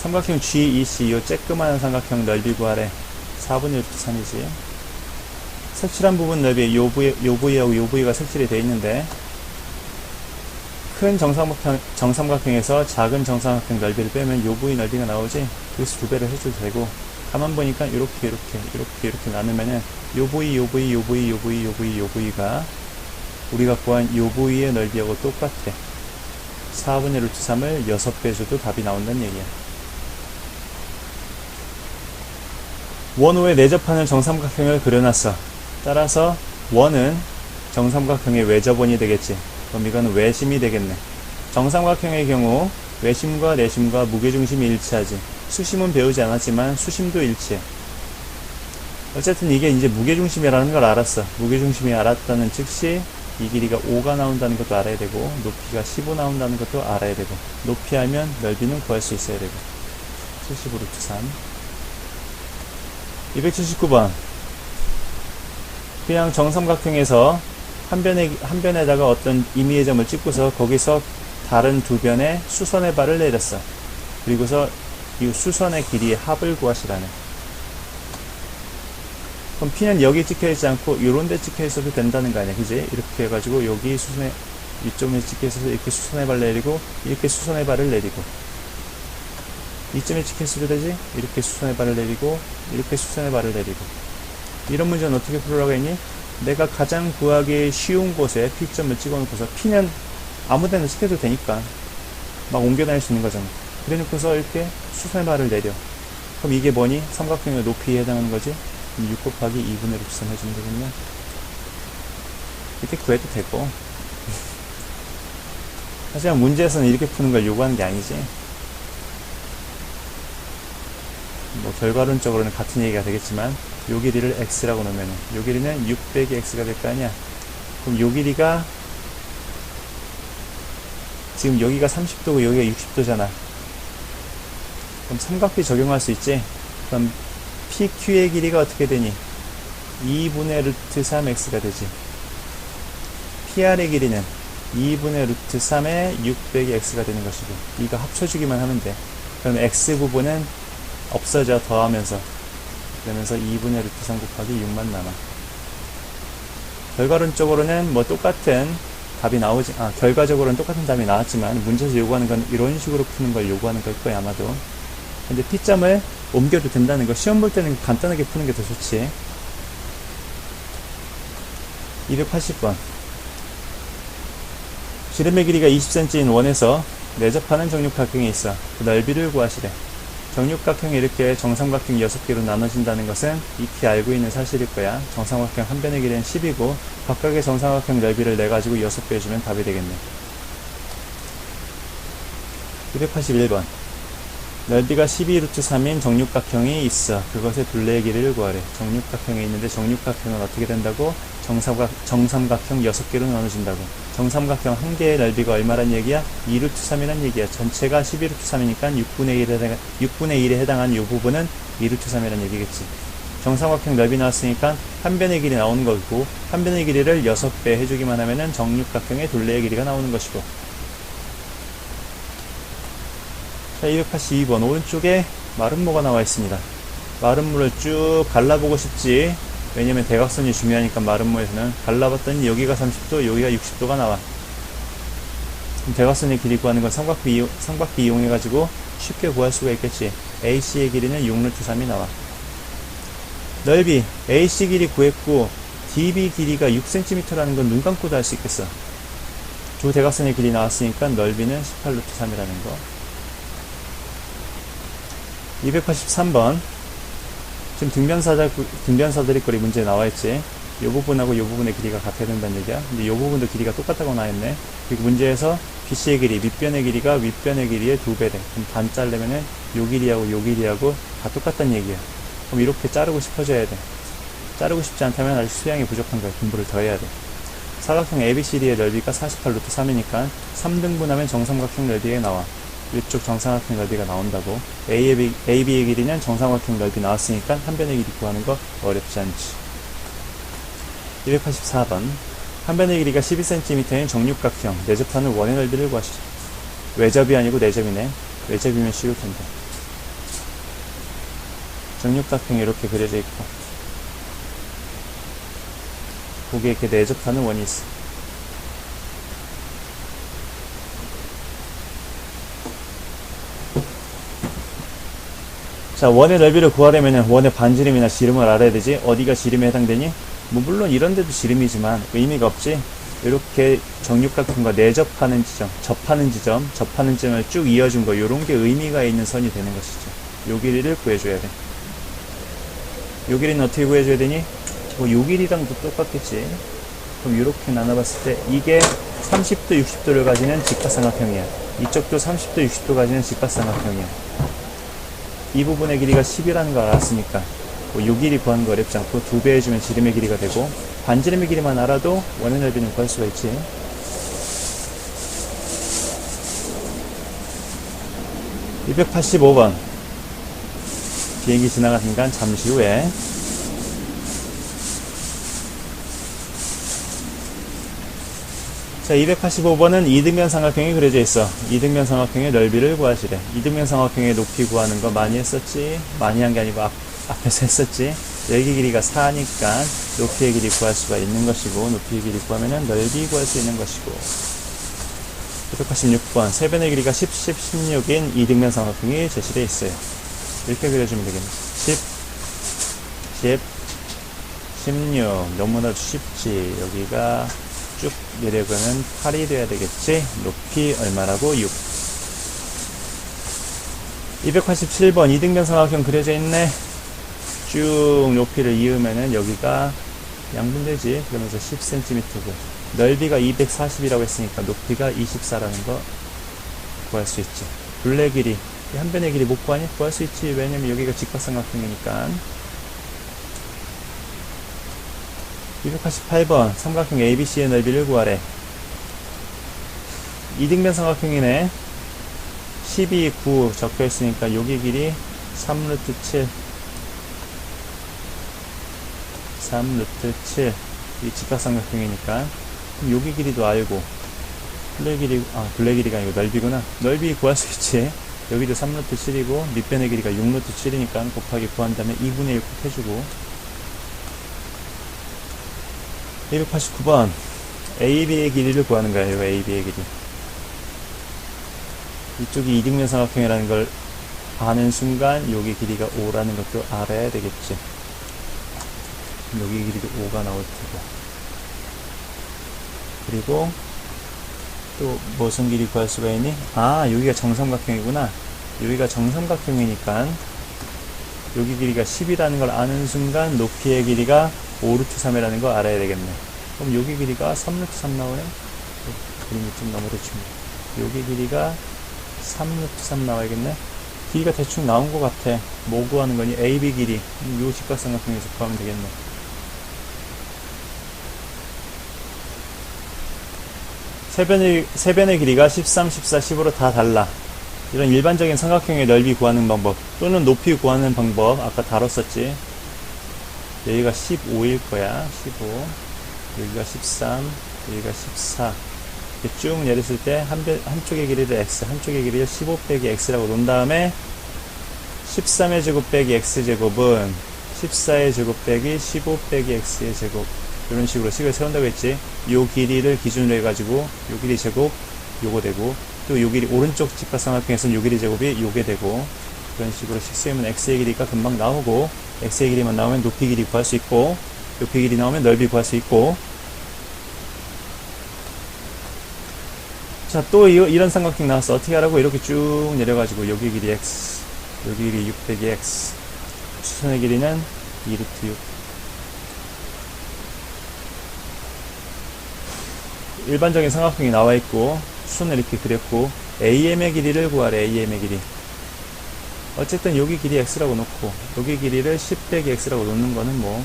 삼각형 GEC, 요 쬐끄만한 삼각형 넓이 구하래. 4분의 루트 3이지. 색칠한 부분 넓이, 요 부위하고 요 부위가 색칠이 되어 있는데, 큰 정삼각형에서 작은 정삼각형 넓이를 빼면 요 부위 넓이가 나오지. 그래서 2배를 해줘도 되고, 가만 보니까 이렇게 나누면은 요 부위가 우리가 구한 요 부위의 넓이하고 똑같아. 4분의 루트 3을 6배 줘도 답이 나온다는 얘기야. 원호에 내접하는 정삼각형을 그려놨어. 따라서 원은 정삼각형의 외접원이 되겠지. 그럼 이거는 외심이 되겠네. 정삼각형의 경우 외심과 내심과 무게중심이 일치하지. 수심은 배우지 않았지만 수심도 일치해. 어쨌든 이게 이제 무게중심이라는 걸 알았어. 무게중심이 알았다는 즉시 이 길이가 5가 나온다는 것도 알아야 되고, 높이가 15 나온다는 것도 알아야 되고, 높이 알면 넓이는 구할 수 있어야 되고. 75 루트 3. 279번. 그냥 정삼각형에서 한 변에다가 어떤 임의의 점을 찍고서 거기서 다른 두 변에 수선의 발을 내렸어. 그리고서 이 수선의 길이의 합을 구하시라네. 그럼 P는 여기 찍혀있지 않고 요런 데 찍혀있어도 된다는 거 아니야, 그지? 이렇게 해가지고 여기 이쪽에 찍혀있어서 이렇게 수선의 발을 내리고, 이렇게 수선의 발을 내리고, 이쯤에 찍혀있어도 되지? 이렇게 수선의 발을 내리고, 이렇게 수선의 발을 내리고. 이런 문제는 어떻게 풀으라고 했니? 내가 가장 구하기 쉬운 곳에 P점을 찍어놓고서, P는 아무 데나 찍혀도 되니까 막 옮겨 다닐 수 있는 거잖아. 그래 놓고서 이렇게 수선의 발을 내려. 그럼 이게 뭐니? 삼각형의 높이에 해당하는 거지? 6 곱하기 2분의 루트 3 해주면 되겠네. 이렇게 구해도 되고. 하지만 문제에서는 이렇게 푸는 걸 요구하는 게 아니지. 뭐 결과론적으로는 같은 얘기가 되겠지만, 요 길이를 x라고 놓으면 요 길이는 6 빼기 x가 될 거 아니야. 그럼 요 길이가 지금 여기가 30도고 여기가 60도잖아. 그럼 삼각비 적용할 수 있지. 그럼 PQ의 길이가 어떻게 되니? 2분의 루트 3x가 되지. PR의 길이는 2분의 루트 3의 6 빼기 x가 되는 것이고, 이거 합쳐주기만 하면 돼. 그럼 x 부분은 없어져, 더하면서. 그러면서 2분의 루트 3 곱하기 6만 남아. 결과론적으로는 뭐 똑같은 답이 나오지, 결과적으로는 똑같은 답이 나왔지만, 문제에서 요구하는 건 이런 식으로 푸는 걸 요구하는 걸 거야, 아마도. 근데 P점을 옮겨도 된다는 거, 시험 볼 때는 간단하게 푸는 게 더 좋지. 280번. 지름의 길이가 20cm인 원에서 내접하는 정육각형이 있어 그 넓이를 구하시래. 정육각형이 이렇게 정삼각형 6개로 나눠진다는 것은 익히 알고 있는 사실일 거야. 정삼각형 한 변의 길이는 10이고 각각의 정삼각형 넓이를 내가지고 6배 해주면 답이 되겠네. 281번. 넓이가 12루트 3인 정육각형이 있어 그것의 둘레의 길이를 구하래. 정육각형이 있는데 정육각형은 어떻게 된다고? 정삼각형 6개로 나눠진다고. 정삼각형 한 개의 넓이가 얼마란 얘기야? 2루트 3이란 얘기야. 전체가 12루트 3이니까 6분의 1에 해당하는 이 부분은 2루트 3이란 얘기겠지. 정삼각형 넓이 나왔으니까 한 변의 길이 나오는 거고, 한 변의 길이를 6배 해주기만 하면은 정육각형의 둘레의 길이가 나오는 것이고. 자, 282번. 오른쪽에 마름모가 나와 있습니다. 마름모를 쭉 갈라보고 싶지. 왜냐면 대각선이 중요하니까 마름모에서는 갈라봤더니 여기가 30도, 여기가 60도가 나와. 그럼 대각선의 길이 구하는 건 삼각비 이용해가지고 쉽게 구할 수가 있겠지. AC의 길이는 6루트 3이 나와. 넓이 AC 길이 구했고 DB 길이가 6cm라는 건 눈 감고도 알 수 있겠어. 두 대각선의 길이 나왔으니까 넓이는 18루트 3이라는 거. 283번. 지금 등변사다리꼴이 문제에 나와있지. 이 부분하고 이 부분의 길이가 같아야 된다는 얘기야. 근데 이 부분도 길이가 똑같다고 나와있네. 그리고 문제에서 BC의 길이, 밑변의 길이가 윗변의 길이의 2배래. 그럼 반 자르면은 요 길이하고 요 길이하고 다 똑같다는 얘기야. 그럼 이렇게 자르고 싶어져야 돼. 자르고 싶지 않다면 아직 수량이 부족한 거야. 공부를 더 해야 돼. 사각형 ABCD의 넓이가 48루트 3이니까 3등분하면 정삼각형 넓이에 나와. 이쪽 정삼각형 넓이가 나온다고. AB의 길이는 정삼각형 넓이 나왔으니까 한 변의 길이 구하는 거 어렵지 않지. 284번. 한 변의 길이가 12cm인 정육각형 내접하는 원의 넓이를 구하시죠. 외접이 아니고 내접이네. 외접이면 쉬울 텐데. 정육각형이 이렇게 그려져 있고 거기에 이렇게 내접하는 원이 있어. 자, 원의 넓이를 구하려면 원의 반지름이나 지름을 알아야 되지. 어디가 지름에 해당되니? 뭐 물론 이런 데도 지름이지만 의미가 없지. 이렇게 정육각형과 내접하는 지점, 접하는 지점을 쭉 이어준 거, 요런 게 의미가 있는 선이 되는 것이죠. 요 길이를 구해줘야 돼. 요 길이는 어떻게 구해줘야 되니? 뭐 요 길이랑도 똑같겠지. 그럼 이렇게 나눠봤을 때 이게 30도, 60도를 가지는 직각삼각형이야. 이쪽도 30도, 60도 가지는 직각삼각형이야. 이 부분의 길이가 10이라는 걸 알았으니까 요 길이 구하는 거 어렵지 않고 2배 해주면 지름의 길이가 되고 반지름의 길이만 알아도 원의 넓이는 구할 수가 있지. (285번) 비행기 지나가는 순간 잠시 후에 자, 285번은 이등변 삼각형이 그려져 있어. 이등변 삼각형의 넓이를 구하시래. 이등변 삼각형의 높이 구하는 거 많이 했었지? 많이 한 게 아니고 앞에서 했었지? 여기 길이가 4니까 높이의 길이 구할 수가 있는 것이고, 높이의 길이 구하면은 넓이 구할 수 있는 것이고. 286번. 세변의 길이가 10, 10, 16인 이등변 삼각형이 제시되어 있어요. 이렇게 그려주면 되겠네. 10, 10, 16. 너무나도 쉽지. 여기가 쭉 내려가면 8이 돼야 되겠지. 높이 얼마라고? 6. 287번 이등변 삼각형 그려져 있네. 쭉 높이를 이으면은 여기가 양분되지. 그러면서 10cm고 넓이가 240이라고 했으니까 높이가 24라는 거 구할 수 있지. 둘레 길이, 한 변의 길이 못 구하니? 구할 수 있지. 왜냐면 여기가 직각삼각형이니까. 288번 삼각형 ABC의 넓이를 구하래. 이등변 삼각형이네. 12, 9 적혀있으니까 여기 길이 3루트 7 3루트 7 이 직각삼각형이니까 그럼 여기 길이도 알고 둘레 길이가 아니고 넓이구나. 넓이 구할 수 있지. 여기도 3루트 7이고 밑변의 길이가 6루트 7이니까 곱하기 구한 다음에 2분의 1 꼭 해주고. 289번 AB의 길이를 구하는 거야. 이거 AB의 길이. 이쪽이 이등변 삼각형이라는 걸 아는 순간 여기 길이가 5라는 것도 알아야 되겠지. 여기 길이도 5가 나올 테고. 그리고 또 무슨 길이 구할 수가 있니? 아, 여기가 정삼각형이구나. 여기가 정삼각형이니까 여기 길이가 10이라는 걸 아는 순간 높이의 길이가 5루트 3이라는 걸 알아야 되겠네. 그럼 여기 길이가 3루트 3 나오네? 그림이 좀 너무 대충. 여기 길이가 3루트 3 나와야겠네? 길이가 대충 나온 것 같아. 뭐 구하는 거니? AB 길이. 요 직각삼각형에서 구하면 되겠네. 세 변의 길이가 13, 14, 15로 다 달라. 이런 일반적인 삼각형의 넓이 구하는 방법 또는 높이 구하는 방법 아까 다뤘었지. 여기가 15일 거야. 15. 여기가 13. 여기가 14. 이렇게 쭉 내렸을 때 한쪽의 길이를 x, 한쪽의 길이를 15 빼기 x라고 놓은 다음에 13의 제곱 빼기 x제곱은 14의 제곱 빼기 15 빼기 x의 제곱, 이런 식으로 식을 세운다고 했지. 요 길이를 기준으로 해가지고 요 길이 제곱 요거 되고, 또 요 길이 오른쪽 직각삼각형에서는 요 길이 제곱이 요게 되고, 그런 식으로 식 세우면 x의 길이가 금방 나오고, x의 길이만 나오면 높이 길이 구할 수 있고, 높이 길이 나오면 넓이 구할 수 있고. 자, 또 이런 삼각형 나왔어. 어떻게 하라고? 이렇게 쭉 내려가지고 여기 길이 x, 여기 길이 6 빼기 x, 수선의 길이는 2루트 6. 일반적인 삼각형이 나와 있고 수선을 이렇게 그렸고, AM의 길이를 구하래. AM의 길이. 어쨌든 여기 길이 x라고 놓고 여기 길이를 10 빼기 x라고 놓는 거는 뭐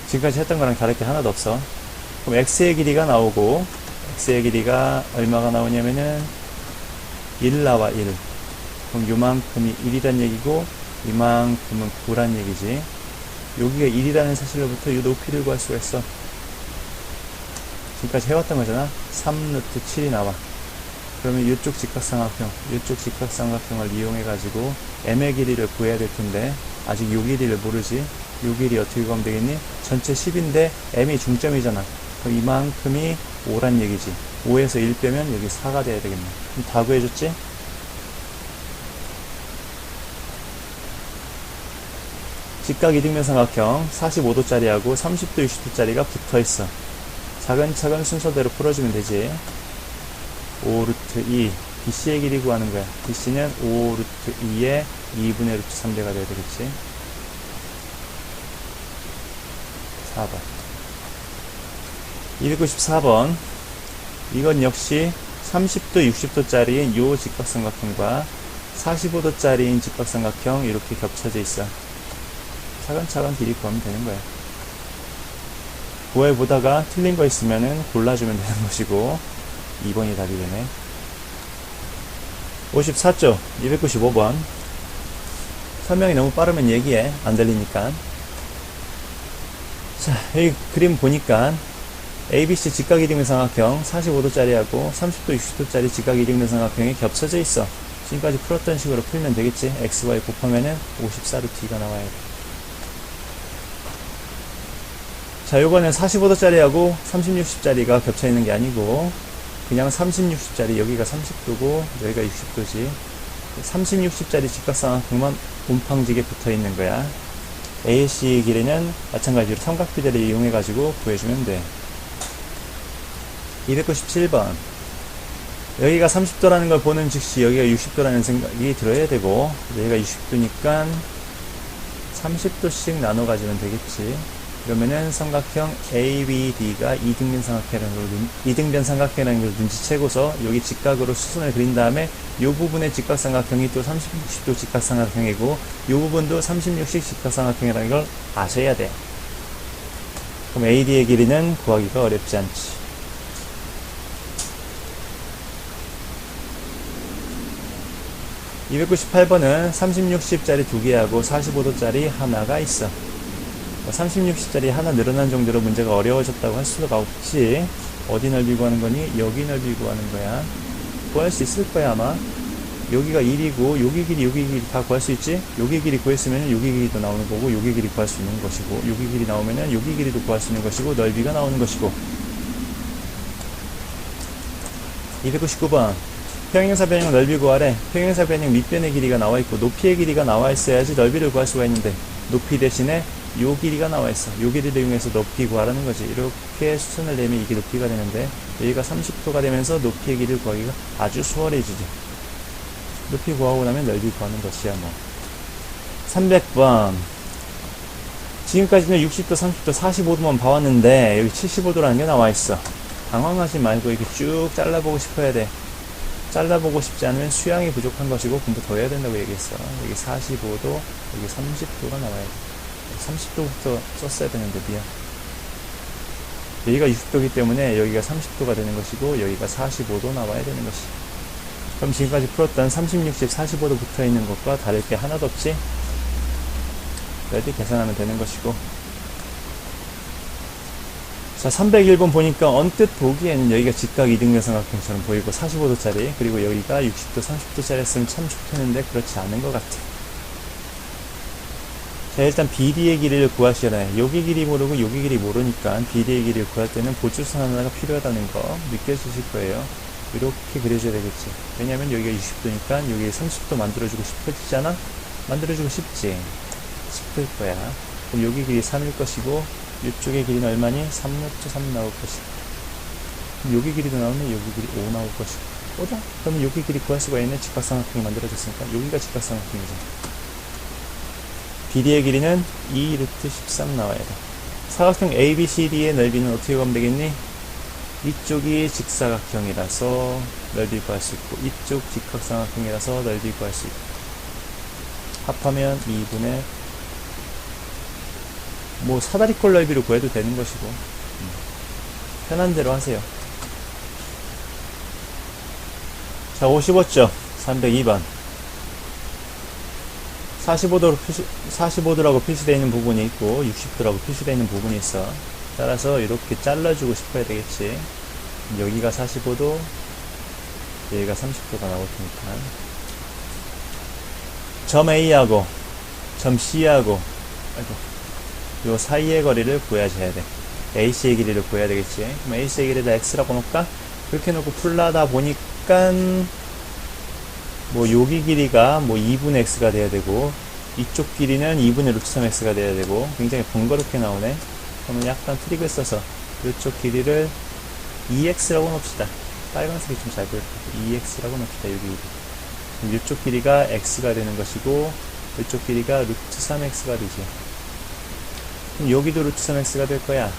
지금까지 했던 거랑 다를 게 하나도 없어. 그럼 x의 길이가 나오고, x의 길이가 얼마가 나오냐면은 1 나와. 1. 그럼 요만큼이 1이란 얘기고 이만큼은 9란 얘기지. 여기가 1이라는 사실로부터 이 높이를 구할 수가 있어. 지금까지 해왔던 거잖아. 3루트 7이 나와. 그러면 이쪽 직각삼각형을 이용해가지고 m의 길이를 구해야 될 텐데, 아직 요 길이를 모르지. 요 길이 어떻게 구하면 되겠니? 전체 10인데 m이 중점이잖아. 그럼 이만큼이 5란 얘기지. 5에서 1 빼면 여기 4가 돼야 되겠네. 그럼 다 구해줬지? 직각 이등변 삼각형 45도짜리하고 30도, 60도짜리가 붙어있어. 차근차근 순서대로 풀어주면 되지. 5루트 2. BC의 길이 구하는 거야. BC는 5루트 2에 2분의 루트 3배가 돼야 되겠지. 4번. 294번. 이건 역시 30도, 60도짜리인 요 직각삼각형과 45도짜리인 직각삼각형 이렇게 겹쳐져 있어. 차근차근 길이 구하면 되는 거야. 구해보다가 틀린 거 있으면은 골라주면 되는 것이고, 2번이 답이 되네. 54쪽 295번. 설명이 너무 빠르면 얘기해. 안 들리니까. 자, 여기 그림 보니까 ABC 직각 이등변 삼각형 45도짜리하고 30도, 60도짜리 직각 이등변 삼각형이 겹쳐져 있어. 지금까지 풀었던 식으로 풀면 되겠지. XY 곱하면은 54루트 2가 나와야 돼. 자, 요거는 45도짜리하고 30, 60짜리가 겹쳐있는 게 아니고 그냥 30, 60짜리, 여기가 30도고 여기가 60도지 30, 60짜리 직각삼각형만 곰팡지게 붙어있는 거야. AC의 길이는 마찬가지로 삼각비례를 이용해가지고 구해주면 돼. 297번. 여기가 30도라는 걸 보는 즉시 여기가 60도라는 생각이 들어야 되고, 여기가 60도니까 30도씩 나눠 가지면 되겠지. 그러면은 삼각형 ABD가 이등변 삼각형이라는 걸 눈치채고서 여기 직각으로 수선을 그린 다음에 이 부분의 직각삼각형이 또 30, 60도 직각삼각형이고 이 부분도 30, 60 직각삼각형이라는 걸 아셔야 돼. 그럼 AD의 길이는 구하기가 어렵지 않지. (298번은) 30, 60짜리 두 개하고 45도짜리 하나가 있어. 30, 60짜리 하나 늘어난 정도로 문제가 어려워졌다고 할 수가 없지. 어디 넓이 구하는 거니? 여기 넓이 구하는 거야. 구할 수 있을 거야 아마. 여기가 1이고 여기 길이 다 구할 수 있지? 여기 길이 구했으면 여기 길이도 나오는 거고 여기 길이 구할 수 있는 것이고 여기 길이 나오면은 여기 길이도 구할 수 있는 것이고 넓이가 나오는 것이고. 299번 평행사 변형 넓이 구하래. 평행사 변형 밑변의 길이가 나와 있고 높이의 길이가 나와 있어야지 넓이를 구할 수가 있는데 높이 대신에 요 길이가 나와 있어. 요 길이를 이용해서 높이 구하라는 거지. 이렇게 수선을 내면 이게 높이가 되는데, 여기가 30도가 되면서 높이의 길이를 구하기가 아주 수월해지지. 높이 구하고 나면 넓이 구하는 것이야, 뭐. 300번. 지금까지는 60도, 30도, 45도만 봐왔는데, 여기 75도라는 게 나와 있어. 당황하지 말고 이렇게 쭉 잘라보고 싶어야 돼. 잘라보고 싶지 않으면 수양이 부족한 것이고 공부 더 해야 된다고 얘기했어. 여기 45도, 여기 30도가 나와야 돼. 30도부터 썼어야 되는데 미안. 여기가 60도이기 때문에 여기가 30도가 되는 것이고 여기가 45도 나와야 되는 것이. 그럼 지금까지 풀었던 30, 60, 45도 붙어 있는 것과 다를 게 하나도 없지? 넓이 계산하면 되는 것이고. 자, 301번 보니까 언뜻 보기에는 여기가 직각 이등변삼각형처럼 보이고 45도짜리, 그리고 여기가 60도, 30도짜리 했으면 참 좋겠는데 그렇지 않은 것 같아. 자, 일단 BD의 길이를 구하시라. 여기 길이 모르고 여기 길이 모르니까 BD의 길이를 구할 때는 보조선 하나가 필요하다는 거 느껴지실 거예요. 이렇게 그려줘야 되겠지. 왜냐면 여기가 60도니까 여기 30도 만들어주고 싶어지잖아? 만들어주고 싶지? 싶을 거야. 그럼 여기 길이 3일 것이고 이쪽의 길이는 얼마니? 3루트 3 나올 것이고, 그럼 여기 길이도 나오면 여기 길이 5 나올 것이고. 오다? 그러면 여기 길이 구할 수가 있네. 직각삼각형이 만들어졌으니까 여기가 직각삼각형이죠. BD의 길이는 2루트 13 나와야 돼. 사각형 ABCD의 넓이는 어떻게 구하면 되겠니? 이쪽이 직사각형이라서 넓이 구할 수 있고 이쪽 직각삼각형이라서 넓이 구할 수 있고, 합하면 2분의 뭐 사다리꼴 넓이로 구해도 되는 것이고, 편한 대로 하세요. 자, 55죠. 302번. 45도라고 표시되어 있는 부분이 있고 60도라고 표시되어 있는 부분이 있어. 따라서 이렇게 잘라주고 싶어야 되겠지. 여기가 45도, 여기가 30도가 나올 테니까. 점 A하고 점 C하고 요 사이의 거리를 구해야 돼. AC의 길이를 구해야 되겠지. 그럼 AC의 길이를 X라고 놓을까? 그렇게 놓고 풀라다 보니까 뭐 여기 길이가 뭐 2분의 X가 돼야 되고 이쪽 길이는 2분의 루트 3X가 돼야 되고 굉장히 번거롭게 나오네. 그러면 약간 트릭을 써서 이쪽 길이를 2X라고 놓읍시다. 빨간색이 좀 잘 보일 거고 2X라고 놓읍시다. 여기 길이. 그럼 이쪽 길이가 X가 되는 것이고 이쪽 길이가 루트 3X가 되지. 그럼 여기도 루트 3X가 될 거야.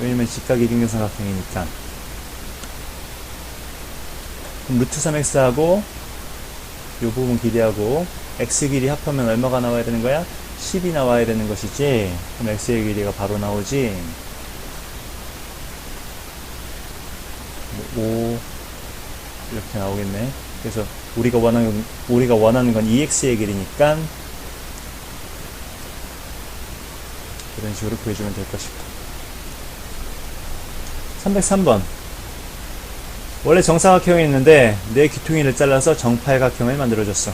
왜냐면 직각 이등변삼각형이니까. 그럼 루트 3X하고 요 부분 길이하고 X 길이 합하면 얼마가 나와야 되는 거야? 10이 나와야 되는 것이지. 그럼 X의 길이가 바로 나오지. 5 이렇게 나오겠네. 그래서 우리가 원하는 건 2X의 길이니까 이런 식으로 구해주면 될 것이고. 303번. 원래 정사각형이 있는데 내 귀퉁이를 잘라서 정팔각형을 만들어줬어.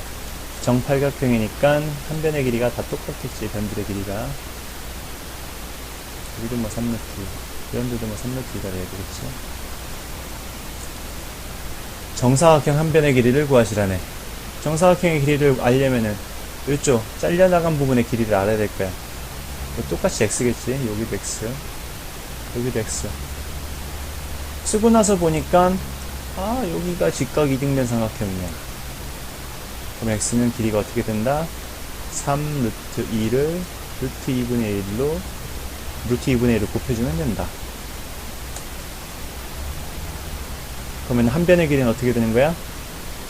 정팔각형이니까 한 변의 길이가 다 똑같겠지. 변들의 길이가. 여기도 뭐 3루트, 이런 데도 뭐 3루트가 돼야 되겠지. 정사각형 한 변의 길이를 구하시라네. 정사각형의 길이를 알려면은 이쪽 잘려나간 부분의 길이를 알아야 될 거야. 똑같이 x겠지. 여기도 x, 여기도 x. 쓰고 나서 보니까 여기가 직각 이등변삼각형이네. 그럼 x는 길이가 어떻게 된다? 3 루트 2를 루트 2분의 1로 루트 2분의 1을 곱해주면 된다. 그러면 한 변의 길이는 어떻게 되는 거야?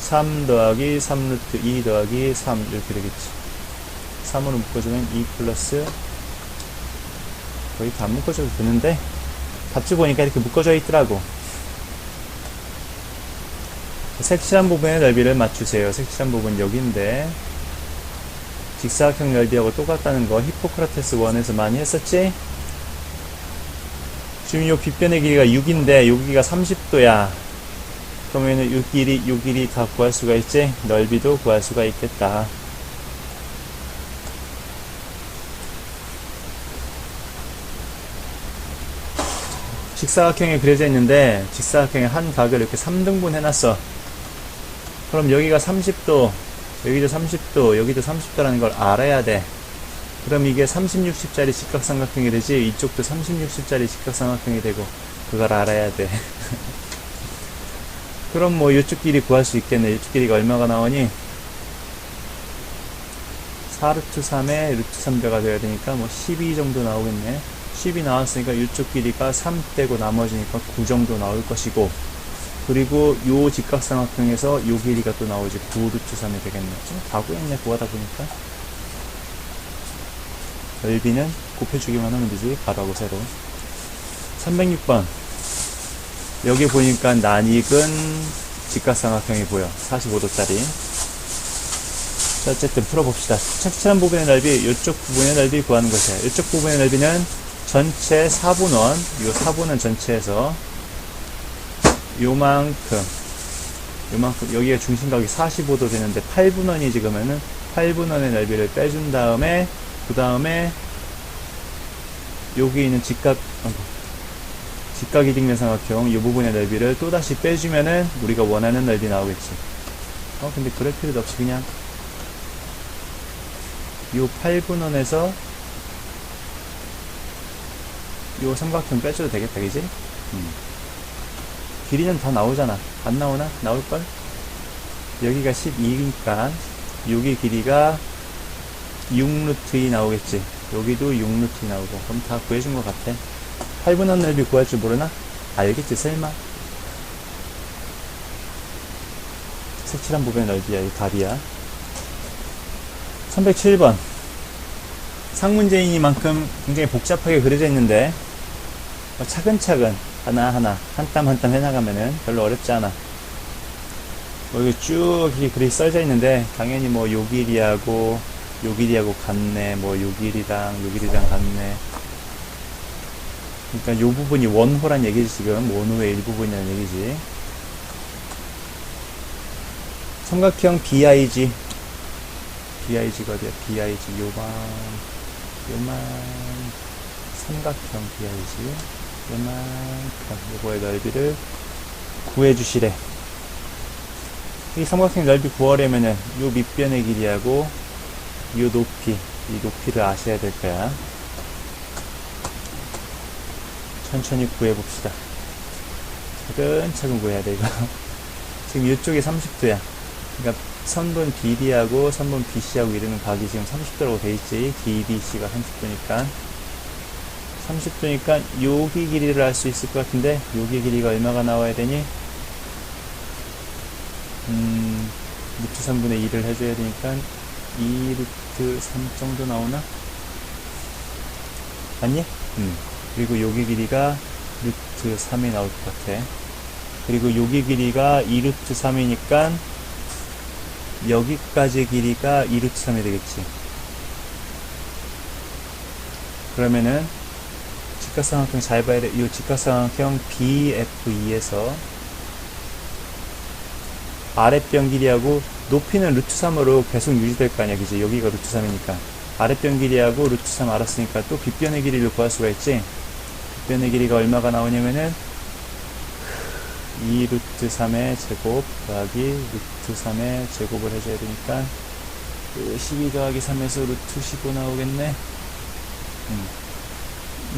3 더하기 3 루트 2 더하기 3 이렇게 되겠지. 3으로 묶어주면 2 플러스 거의 다 묶어줘도 되는데 답지 보니까 이렇게 묶어져 있더라고. 색칠한 부분의 넓이를 맞추세요. 색칠한 부분 여기인데 직사각형 넓이하고 똑같다는 거 히포크라테스 1에서 많이 했었지? 지금 요 빗변의 길이가 6인데 여기가 30도야. 그러면 요 길이 다 구할 수가 있지? 넓이도 구할 수가 있겠다. 직사각형이 그려져 있는데 직사각형의 한 각을 이렇게 3등분 해놨어. 그럼 여기가 30도, 여기도 30도, 여기도 30도라는 걸 알아야 돼. 그럼 이게 30, 60짜리 직각삼각형이 되지, 이쪽도 30, 60짜리 직각삼각형이 되고, 그걸 알아야 돼. 그럼 뭐 이쪽 길이 구할 수 있겠네. 이쪽 길이가 얼마가 나오니? 4루트 3에 루트 3배가 되어야 되니까 뭐 12 정도 나오겠네. 10이 나왔으니까 이쪽 길이가 3 떼고 나머지니까 9 정도 나올 것이고, 그리고 요 직각삼각형에서 요 길이가 또 나오지. 9루트 3이 되겠네. 다 구했네, 구하다 보니까. 넓이는 곱해주기만 하면 되지. 가로하고 세로. 306번. 여기 보니까 낯익은 직각삼각형이 보여. 45도짜리. 자, 어쨌든 풀어봅시다. 색칠한 부분의 넓이, 이쪽 부분의 넓이 구하는 것이야. 이쪽 부분의 넓이는 전체 4분원, 이 4분원 전체에서 요만큼, 여기가 중심각이 45도 되는데 8분원이지. 그러면은 8분원의 넓이를 빼준 다음에, 그 다음에 여기 있는 직각이등변삼각형 이 부분의 넓이를 또다시 빼주면은 우리가 원하는 넓이 나오겠지. 근데 그럴 필요도 없이 그냥 요 8분원에서 요 삼각형 빼줘도 되겠다, 그지? 길이는 다 나오잖아. 안 나오나? 나올걸? 여기가 12니까 여기 길이가 6루트2 나오겠지. 여기도 6루트2 나오고. 그럼 다 구해준 것 같아. 8분원 넓이 구할 줄 모르나? 알겠지, 설마? 색칠한 부분의 넓이야, 이 답이야. 307번. 상문제이니만큼 굉장히 복잡하게 그려져 있는데, 차근차근 하나하나, 한 땀 한 땀 해나가면은 별로 어렵지 않아. 여기 쭉 이렇게 글이 써져 있는데, 당연히 뭐 요 길이하고, 요 길이하고 같네, 뭐 요 길이랑 같네. 그러니까 요 부분이 원호란 얘기지, 지금. 원호의 일부분이라는 얘기지. 삼각형 BIG. BIG가 어디야? BIG. 요만. 삼각형 BIG. 요만큼. 요거의 넓이를 구해주시래. 이 삼각형 넓이 구하려면은 요 밑변의 길이하고 요 높이, 이 높이를 아셔야 될 거야. 천천히 구해봅시다. 차근차근 구해야 돼, 이거. 지금 이쪽이 30도야. 그러니까 선분 BD하고 선분 BC하고 이르는 각이 지금 30도라고 돼있지. DBC가 30도니까. 30도니까 여기 길이를 알 수 있을 것 같은데, 여기 길이가 얼마가 나와야 되니? 루트 3분의 2를 해줘야 되니까 2루트 3 정도 나오나? 맞니? 그리고 여기 길이가 루트 3이 나올 것 같아. 그리고 여기 길이가 2루트 3이니까 여기까지 길이가 2루트 3이 되겠지. 그러면은 직각삼각형 잘 봐야 돼. 이 직각삼각형 BFE에서 아랫변 길이하고 높이는 루트 3으로 계속 유지될 거 아니야, 그지? 여기가 루트 3이니까. 아랫변 길이하고 루트 3 알았으니까 또 빗변의 길이를 구할 수가 있지. 빗변의 길이가 얼마가 나오냐면은 2 루트 3의 제곱 더하기 루트 3의 제곱을 해줘야 되니까 12 더하기 3에서 루트 15 나오겠네.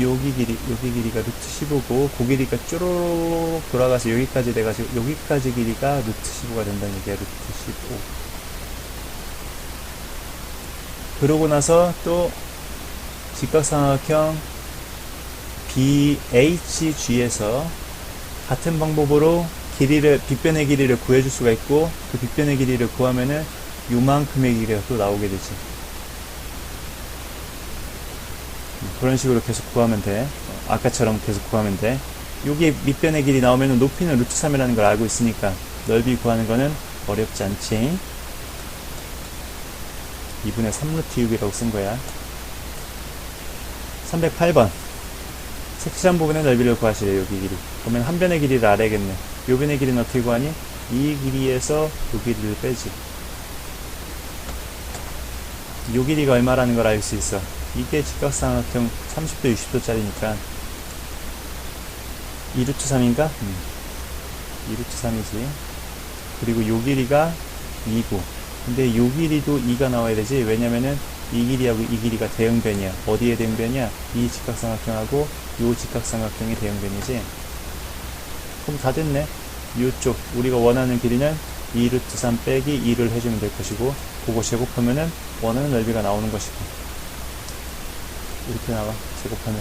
여기 길이가 루트 15고 그 길이가 쪼로록 돌아가서 여기까지 돼가지고 여기까지 길이가 루트 15가 된다는 얘기야. 루트 15. 그러고 나서 또 직각삼각형 BHG에서 같은 방법으로 빗변의 길이를 구해줄 수가 있고, 그 빗변의 길이를 구하면은 요만큼의 길이가 또 나오게 되지. 그런 식으로 계속 구하면 돼. 아까처럼 계속 구하면 돼. 여기 밑변의 길이 나오면은 높이는 루트 3이라는 걸 알고 있으니까 넓이 구하는 거는 어렵지 않지. 2분의 3루트 6이라고 쓴 거야. 308번. 색칠한 부분의 넓이를 구하시래, 여기 길이. 그러면 한 변의 길이를 알아야겠네. 요 변의 길이는 어떻게 구하니? 이 길이에서 요 길이를 빼지. 요 길이가 얼마라는 걸 알 수 있어. 이게 직각삼각형 30도, 60도짜리니까 2루트 3인가? 2루트 3이지. 그리고 요 길이가 2고. 근데 요 길이도 2가 나와야 되지. 왜냐면은 이 길이하고 이 길이가 대응변이야. 어디에 대응변이야? 이 직각삼각형하고 요 직각삼각형이 대응변이지. 그럼 다 됐네. 요쪽 우리가 원하는 길이는 2 루트 3 빼기 2를 해주면 될 것이고, 그거 제곱하면은 원하는 넓이가 나오는 것이고. 이렇게 나와. 제곱하면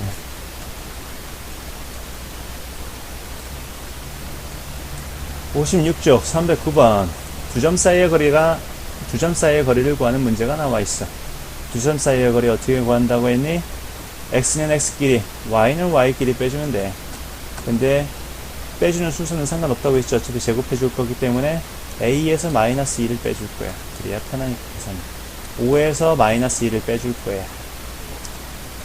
56쪽 309번 두 점 사이의 거리를 구하는 문제가 나와 있어. 두 점 사이의 거리 어떻게 구한다고 했니? x는 x끼리, y는 y끼리 빼주면 돼. 근데 빼주는 순서는 상관없다고 했죠. 어차피 제곱해 줄 거기 때문에 a에서 마이너스 2를 빼줄 거야. 그래야 편하니까 계산. 5에서 마이너스 2를 빼줄 거야.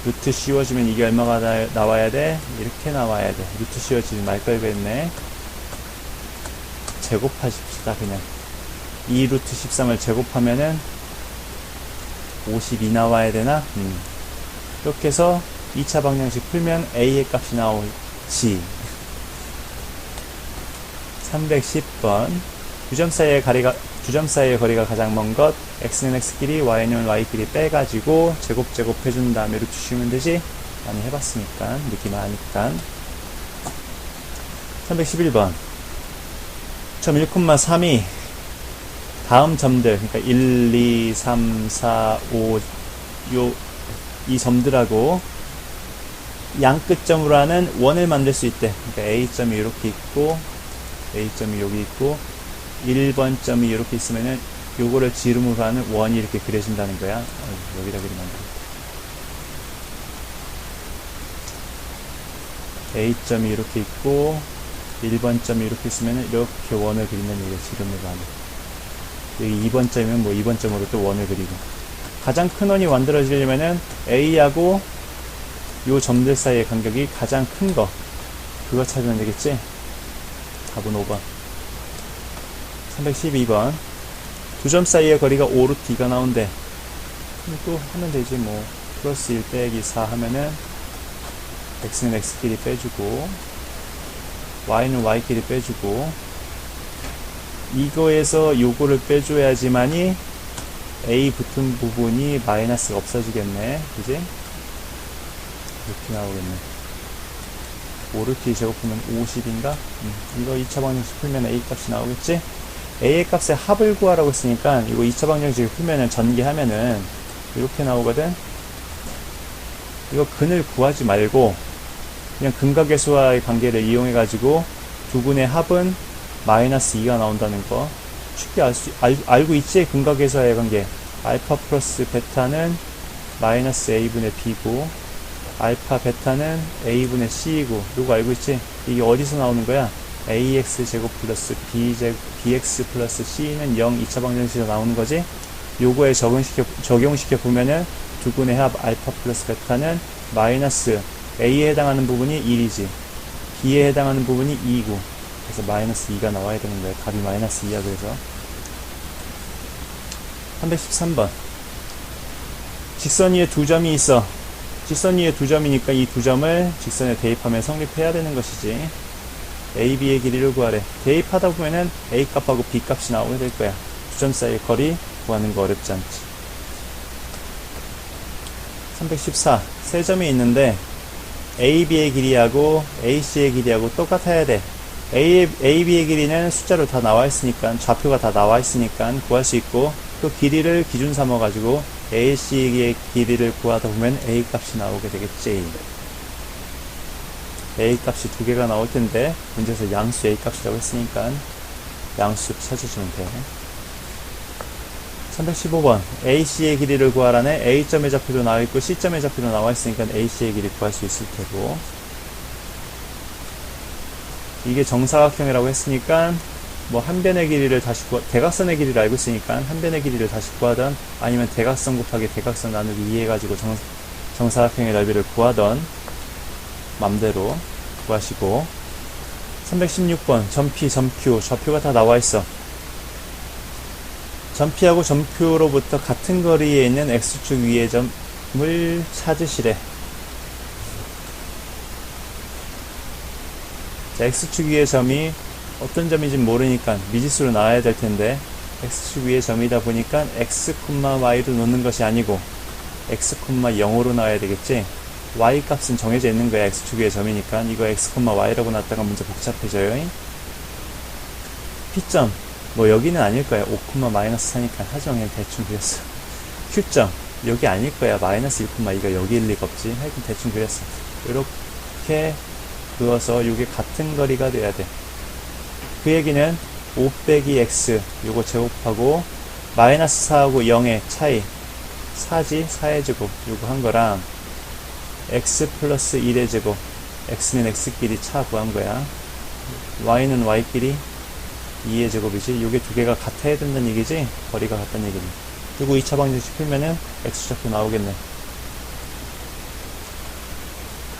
루트 씌워주면 이게 얼마가 나와야 돼? 이렇게 나와야 돼. 루트 씌워주지 말 걸 그랬네. 제곱하십시다. 그냥 2 루트 13을 제곱하면은 52 나와야 되나? 이렇게 해서 2차 방정식 풀면 a의 값이 나오지. 310번 두 점 사이의 거리가 가장 먼 것, x는 x끼리 y는 y끼리 빼가지고 제곱 해준 다음에 루트 씌우면 되지. 많이 해봤으니까 느낌 아니까. 311번 점 1,3이 다음 점들, 그러니까 1, 2, 3, 4, 5 이 점들하고 양 끝점으로 하는 원을 만들 수 있대. 그러니까 A점이 이렇게 있고 A점이 여기 있고 1번 점이 이렇게 있으면은 요거를 지름으로 하는 원이 이렇게 그려진다는 거야. 여기다 그리면 안 돼. A점이 이렇게 있고 1번 점이 이렇게 있으면은 이렇게 원을 그리는 이게 지름으로 하는. 여기 2번 점이면 뭐 2번 점으로 또 원을 그리고. 가장 큰 원이 만들어지려면은 A하고 요 점들 사이의 간격이 가장 큰 거, 그거 찾으면 되겠지? 답은 5번. 312번 두 점 사이의 거리가 5 루트 2가 나온대. 또 하면 되지 뭐. 플러스 1 빼기 4 하면은 x는 x끼리 빼주고 y는 y끼리 빼주고, 이거에서 요거를 빼줘야지만이 a 붙은 부분이 마이너스가 없어지겠네. 그지? 이렇게 나오겠네. 5 루트 2 제곱하면 50인가? 이거 2차 방정식 풀면 a 값이 나오겠지? a의 값의 합을 구하라고 했으니까 이거 2차 방정식을 풀면은 전개하면은 이렇게 나오거든? 이거 근을 구하지 말고 그냥 근각계수와의 관계를 이용해가지고 두 분의 합은 마이너스 2가 나온다는 거 쉽게 알고 있지? 근각계수와의 관계. 알파 플러스 베타는 마이너스 a분의 b고 알파 베타는 a분의 c이고, 이거 알고 있지? 이게 어디서 나오는 거야? ax 제곱 플러스 bx 플러스 c는 0 2차 방정식에서 나오는 거지? 요거에 적용시켜 보면은 두 분의 합 알파 플러스 베타는 마이너스 a에 해당하는 부분이 1이지 b에 해당하는 부분이 2이고, 그래서 마이너스 2가 나와야 되는 거야. 답이 마이너스 2야. 그래서 313번 직선 위에 두 점이 있어. 직선 위에 두 점이니까 이 두 점을 직선에 대입하면 성립해야 되는 것이지. a, b의 길이를 구하래. 대입하다 보면은 a 값하고 b 값이 나오게 될 거야. 두 점 사이의 거리 구하는 거 어렵지 않지. 314 세 점이 있는데 a, b의 길이하고 a, c의 길이하고 똑같아야 돼. a, b의 길이는 숫자로 다 나와 있으니까, 좌표가 다 나와 있으니까 구할 수 있고, 또 길이를 기준 삼아 가지고 a, c의 길이를 구하다 보면 a 값이 나오게 되겠지. a 값이 두 개가 나올 텐데 문제에서 양수 a 값이라고 했으니까 양수 찾아주면 돼. 315번 AC의 길이를 구하라네. A점의 좌표도 나와 있고 C점의 좌표도 나와 있으니까 AC의 길이 구할 수 있을 테고, 이게 정사각형이라고 했으니까 뭐 한 변의 길이를 다시 대각선의 길이를 알고 있으니까 한 변의 길이를 다시 구하던, 아니면 대각선 곱하기 대각선 나누기 2 해가지고 정사각형의 넓이를 구하던 맘대로 구하시고. 316번 점 P, 점 Q 좌표가 다 나와 있어. 점 P하고 점 Q로부터 같은 거리에 있는 X축 위의 점을 찾으시래. 자, X축 위의 점이 어떤 점인지 모르니까 미지수로 나와야 될 텐데, X축 위의 점이다 보니까 X, Y로 놓는 것이 아니고 x, 0으로 나와야 되겠지. y 값은 정해져 있는 거야. x축의 점이니까. 이거 x, y라고 놨다가 문제 복잡해져요. p점 뭐 여기는 아닐 거야. 5, 마이너스 4니까. 하지만 그냥 대충 그렸어. q점 여기 아닐 거야. 마이너스 1, 2가 여기일 리가 없지. 하여튼 대충 그렸어. 이렇게 그어서 이게 같은 거리가 돼야 돼. 그 얘기는 5 빼기 x 요거 제곱하고 마이너스 4하고 0의 차이 4지 4의 제곱 요거 한 거랑 x 플러스 1의 제곱 x는 x끼리 차 구한 거야. y는 y끼리 2의 제곱이지. 요게 두 개가 같아야 된다는 얘기지. 거리가 같다는 얘기지. 그리고 2차 방정식 풀면은 x좌표 나오겠네.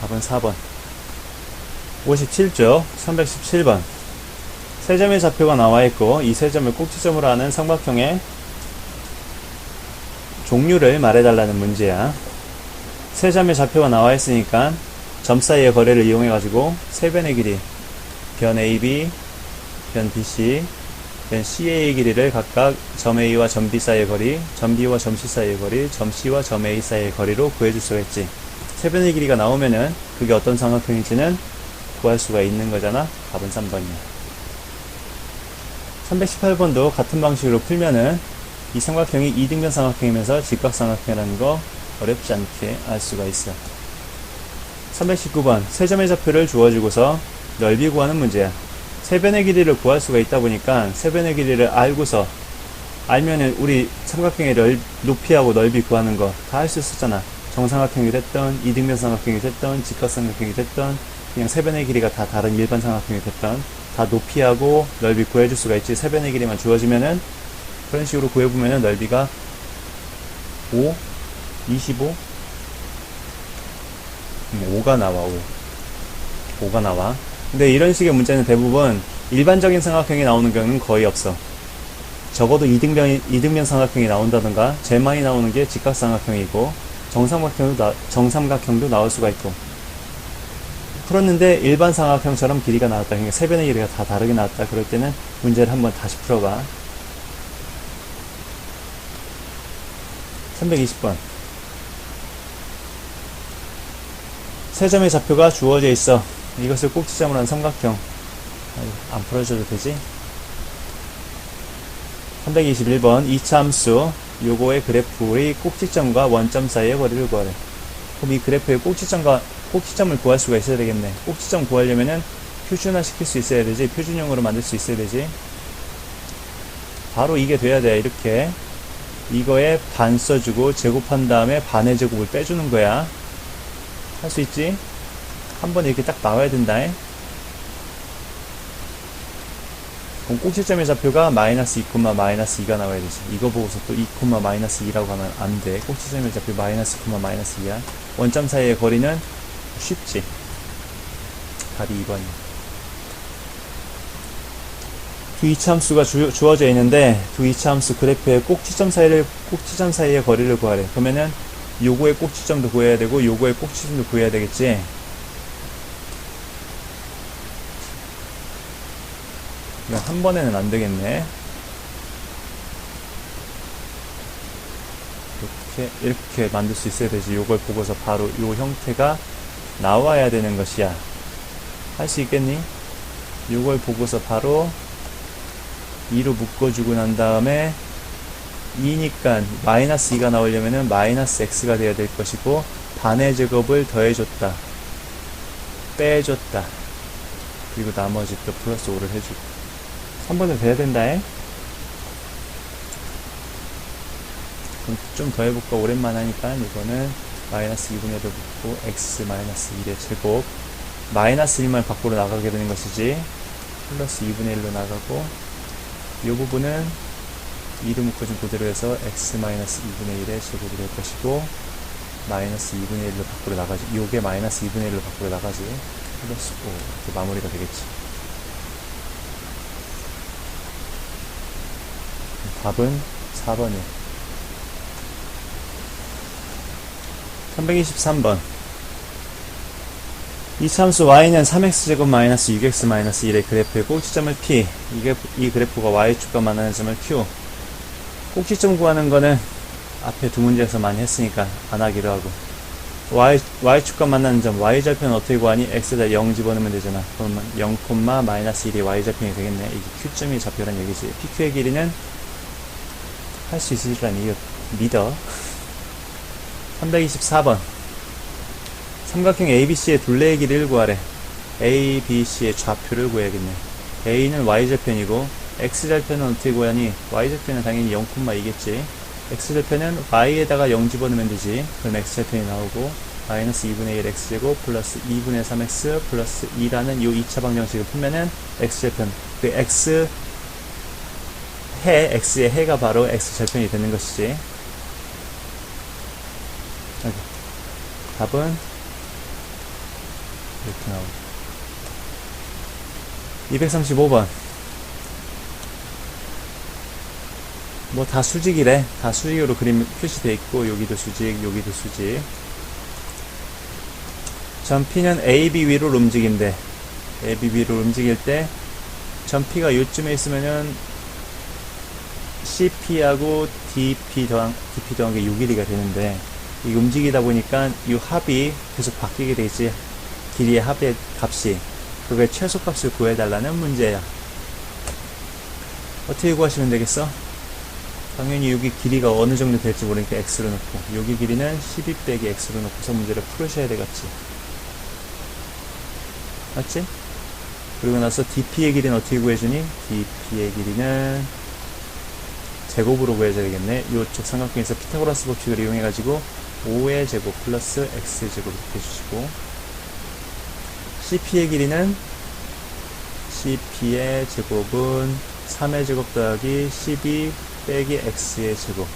답은 4번. 57쪽 317번. 세 점의 좌표가 나와 있고 이 세 점을 꼭지점으로 하는 삼각형의 종류를 말해달라는 문제야. 세 점의 좌표가 나와 있으니까 점 사이의 거리를 이용해 가지고 세 변의 길이 변 AB, 변 BC, 변 CA의 길이를 각각 점 A와 점 B 사이의 거리, 점 B와 점 C 사이의 거리, 점 C와 점 A 사이의 거리로 구해줄 수가 있지. 세 변의 길이가 나오면은 그게 어떤 삼각형인지는 구할 수가 있는 거잖아. 답은 3번이야. 318번도 같은 방식으로 풀면은 이 삼각형이 이등변 삼각형이면서 직각삼각형이라는 거 어렵지 않게 알 수가 있어. 319번 세 점의 좌표를 주어주고서 넓이 구하는 문제야. 세 변의 길이를 구할 수가 있다 보니까 세 변의 길이를 알면은 우리 삼각형의 높이하고 넓이 구하는 거 다 할 수 있었잖아. 정삼각형이 됐던 이등변 삼각형이 됐던 직각삼각형이 됐던 그냥 세 변의 길이가 다 다른 일반 삼각형이 됐던 다 높이하고 넓이 구해줄 수가 있지. 세 변의 길이만 주어지면은 그런 식으로 구해보면은 넓이가 5, 25, 5가 나와. 5가 나와. 근데 이런 식의 문제는 대부분 일반적인 삼각형이 나오는 경우는 거의 없어. 적어도 이등변 삼각형이 나온다던가 제일 많이 나오는 게 직각삼각형이고 정삼각형도 나올 수가 있고. 풀었는데 일반 삼각형처럼 길이가 나왔다. 그러니까 세 변의 길이가 다 다르게 나왔다. 그럴 때는 문제를 한번 다시 풀어봐. 320번 세 점의 좌표가 주어져 있어. 이것을 꼭지점으로 한 삼각형. 안 풀어줘도 되지? 321번 2차 함수 요거의 그래프의 꼭지점과 원점 사이의 거리를 구하래. 그럼 이 그래프의 꼭지점을 구할 수가 있어야 되겠네. 꼭지점 구하려면은 표준화 시킬 수 있어야 되지. 표준형으로 만들 수 있어야 되지. 바로 이게 돼야 돼. 이렇게 이거에 반 써주고 제곱한 다음에 반의 제곱을 빼주는 거야. 할 수 있지? 한 번에 이렇게 딱 나와야 된다. 그럼 꼭지점의 좌표가 마이너스 2, 마이너스 2가 나와야 되지. 이거 보고서 또 2, 마이너스 2라고 하면 안 돼. 꼭지점의 좌표 마이너스 2, 마이너스 2야. 원점 사이의 거리는 쉽지. 답이 2번이야. 두 이차함수가 주어져 있는데 두 이차함수 그래프의 꼭지점 사이의 거리를 구하래. 그러면은 요거의 꼭지점도 구해야 되고 요거의 꼭지점도 구해야 되겠지. 이건 한 번에는 안 되겠네. 이렇게 만들 수 있어야 되지. 요걸 보고서 바로 요 형태가 나와야 되는 것이야. 할 수 있겠니? 요걸 보고서 바로 2로 묶어주고 난 다음에 2니까 마이너스 2가 나오려면은 마이너스 x가 돼야 될 것이고 반의 제곱을 더해줬다. 빼줬다. 그리고 나머지 또 플러스 5를 해주고. 3번은 돼야 된다. 그럼 좀 더 해볼까? 오랜만에 하니까 이거는 마이너스 2분의 1을 붙고 x 마이너스 1의 제곱 마이너스 1만 밖으로 나가게 되는 것이지. 플러스 2분의 1로 나가고 이 부분은 2로 묶어준 그대로 해서 x 마이너스 2분의 1의 제곱이 될 것이고 마이너스 2분의 1로 밖으로 나가지. 요게 마이너스 2분의 1로 밖으로 나가지. 플러스 5 이렇게 마무리가 되겠지. 답은 4번이에요. 323번 이 참수 y는 3x제곱 마이너스 6x 마이너스 1의 그래프의 꼭지점을 p, 이 그래프가 y축과 만나는 점을 q. 꼭지점 구하는 거는 앞에 두 문제에서 많이 했으니까 안 하기로 하고. y축과 만나는 점, y절편은 어떻게 구하니? x에다 0 집어넣으면 되잖아. 그러면 0, 마이너스 1이 y절편이 되겠네. 이게 q점이 좌표란 얘기지. pq의 길이는 할 수 있으리란 이거 믿어. 324번. 삼각형 ABC의 둘레의 길이를 구하래. ABC의 좌표를 구해야겠네. A는 y절편이고 x절편은 어떻게 구하니? y절편은 당연히 0,2겠지. x절편은 y에다가 0 집어넣으면 되지. 그럼 x절편이 나오고 마이너스 2분의 1 x제곱 플러스 2분의 3x 플러스 2라는 요 2차 방정식을 풀면은 x절편, 그 x의 해가 바로 x절편이 되는 것이지. 여기. 답은 이렇게 나오고. 235번. 뭐 다 수직이래. 다 수직으로 그림 표시되어 있고, 여기도 수직, 여기도 수직. 점 P는 AB 위로 움직인대. AB 위로 움직일 때, 점 P가 요쯤에 있으면은, CP하고 DP 더한 게 6길이가 되는데, 이 움직이다 보니까 이 합이 계속 바뀌게 되지. 길이의 합의 값이. 그게 최소값을 구해달라는 문제야. 어떻게 구하시면 되겠어? 당연히 여기 길이가 어느 정도 될지 모르니까 x로 놓고, 여기 길이는 12 빼기 x로 놓고서 문제를 풀으셔야 되겠지. 맞지? 그리고 나서 dp의 길이는 어떻게 구해주니? dp의 길이는 제곱으로 구해줘야 되겠네. 이쪽 삼각형에서 피타고라스 법칙을 이용해가지고 5의 제곱 플러스 x제곱 이렇게 해주시고, cp의 길이는 cp의 제곱은 3의 제곱 더하기 12 빼기 x의 제곱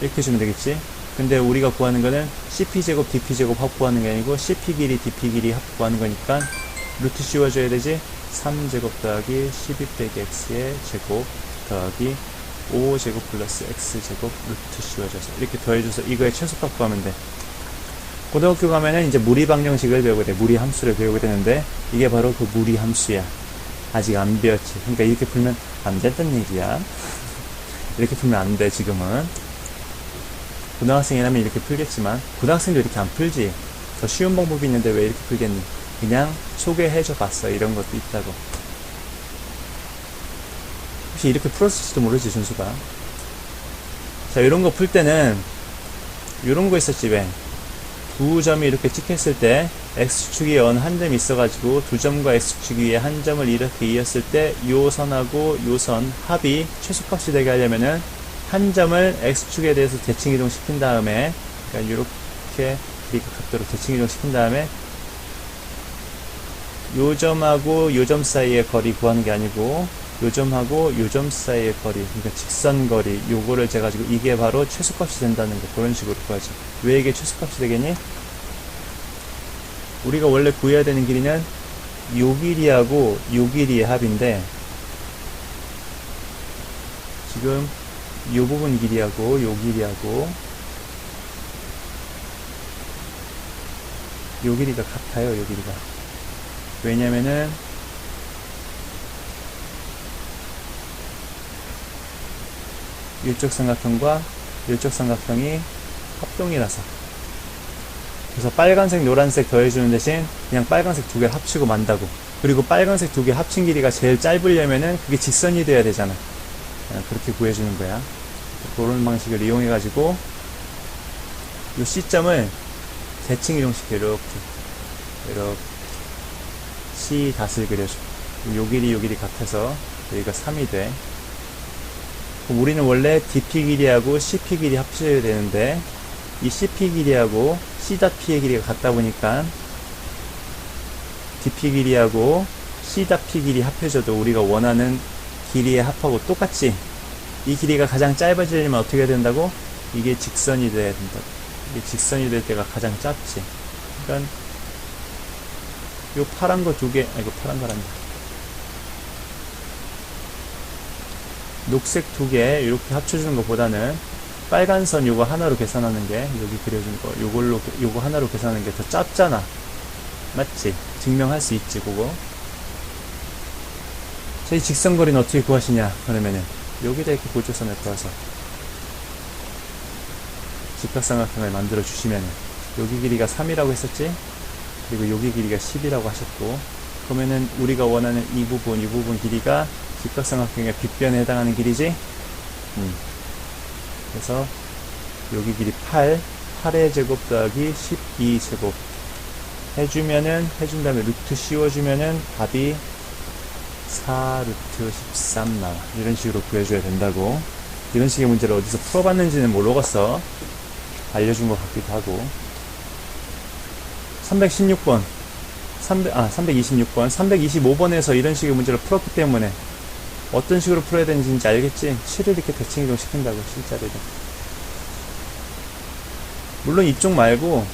이렇게 주면 되겠지. 근데 우리가 구하는 거는 cp제곱 dp제곱 합 구하는 게 아니고 cp 길이 dp 길이 합 구하는 거니까 루트 씌워줘야 되지. 3제곱 더하기 12 빼기 x의 제곱 더하기 5제곱 플러스 x제곱 루트 씌워줘서 이렇게 더해줘서 이거의 최소값 구하면 돼. 고등학교 가면은 이제 무리 방정식을 배우게 돼. 무리 함수를 배우게 되는데 이게 바로 그 무리 함수야. 아직 안 배웠지. 그러니까 이렇게 풀면 안 된다는 얘기야. 이렇게 풀면 안 돼. 지금은 고등학생이라면 이렇게 풀겠지만 고등학생도 이렇게 안 풀지. 더 쉬운 방법이 있는데 왜 이렇게 풀겠니? 그냥 소개해줘 봤어. 이런 것도 있다고. 혹시 이렇게 풀었을지도 모르지, 준수가. 자, 이런 거 풀 때는 이런 거 있었지. 왜? 두 점이 이렇게 찍혔을 때 x축 위에 언 한 점이 있어가지고 두 점과 x축 위에 한 점을 이렇게 이었을 때 요 선하고 요 선 합이 최소값이 되게 하려면은 한 점을 x축에 대해서 대칭 이동시킨 다음에, 그러니까 이렇게 길이가 같도록 대칭 이동시킨 다음에 요 점하고 요 점 사이의 거리 구하는 게 아니고 요 점하고 요 점 사이의 거리, 그러니까 직선 거리, 요거를 재가지고 이게 바로 최소값이 된다는 거. 그런 식으로 구하죠. 왜 이게 최소값이 되겠니? 우리가 원래 구해야 되는 길이는 요 길이하고 요 길이의 합인데, 지금 요 부분 길이하고 요 길이하고 요 길이가 같아요. 요 길이가. 왜냐면은 이쪽 삼각형과 이쪽 삼각형이 합동이라서. 그래서 빨간색, 노란색 더해주는 대신 그냥 빨간색 두 개를 합치고 만다고. 그리고 빨간색 두 개 합친 길이가 제일 짧으려면은 그게 직선이 돼야 되잖아. 그렇게 구해주는 거야. 그런 방식을 이용해가지고 이 C점을 대칭 이동시켜. 이렇게 C 닷을 그려줘. 요 길이 같아서 여기가 3이 돼. 그럼 우리는 원래 DP 길이하고 CP 길이 합쳐야 되는데, 이 CP 길이하고 C.P의 길이가 같다 보니까 DP 길이하고 C.P 길이 합해져도 우리가 원하는 길이의 합하고 똑같지. 이 길이가 가장 짧아지려면 어떻게 해야 된다고? 이게 직선이 돼야 된다고. 이게 직선이 될 때가 가장 짧지. 그러니까 요 파란 거 두 개, 이거 파란 거란다. 녹색 두 개 이렇게 합쳐주는 것보다는 빨간 선 요거 하나로 계산하는 게, 여기 그려준 거 요거 하나로 계산하는 게 더 짧잖아. 맞지? 증명할 수 있지, 그거. 자, 이 직선거리는 어떻게 구하시냐? 그러면은 여기다 이렇게 고조선을 그어서 직각삼각형을 만들어 주시면, 여기 길이가 3이라고 했었지? 그리고 여기 길이가 10이라고 하셨고, 그러면은 우리가 원하는 이 부분 길이가 직각삼각형의 빗변에 해당하는 길이지? 그래서 여기 길이 8의 제곱 더하기 12제곱 해준 다음에 루트 씌워주면은 답이 4루트 13 나와. 이런 식으로 구해줘야 된다고. 이런 식의 문제를 어디서 풀어봤는지는 모르겠어. 알려준 것 같기도 하고. 316번 326번 325번에서 이런 식의 문제를 풀었기 때문에 어떤 식으로 풀어야 되는지 이제 알겠지? 7을 이렇게 대칭이동 시킨다고, 실자리를. 물론 이쪽 말고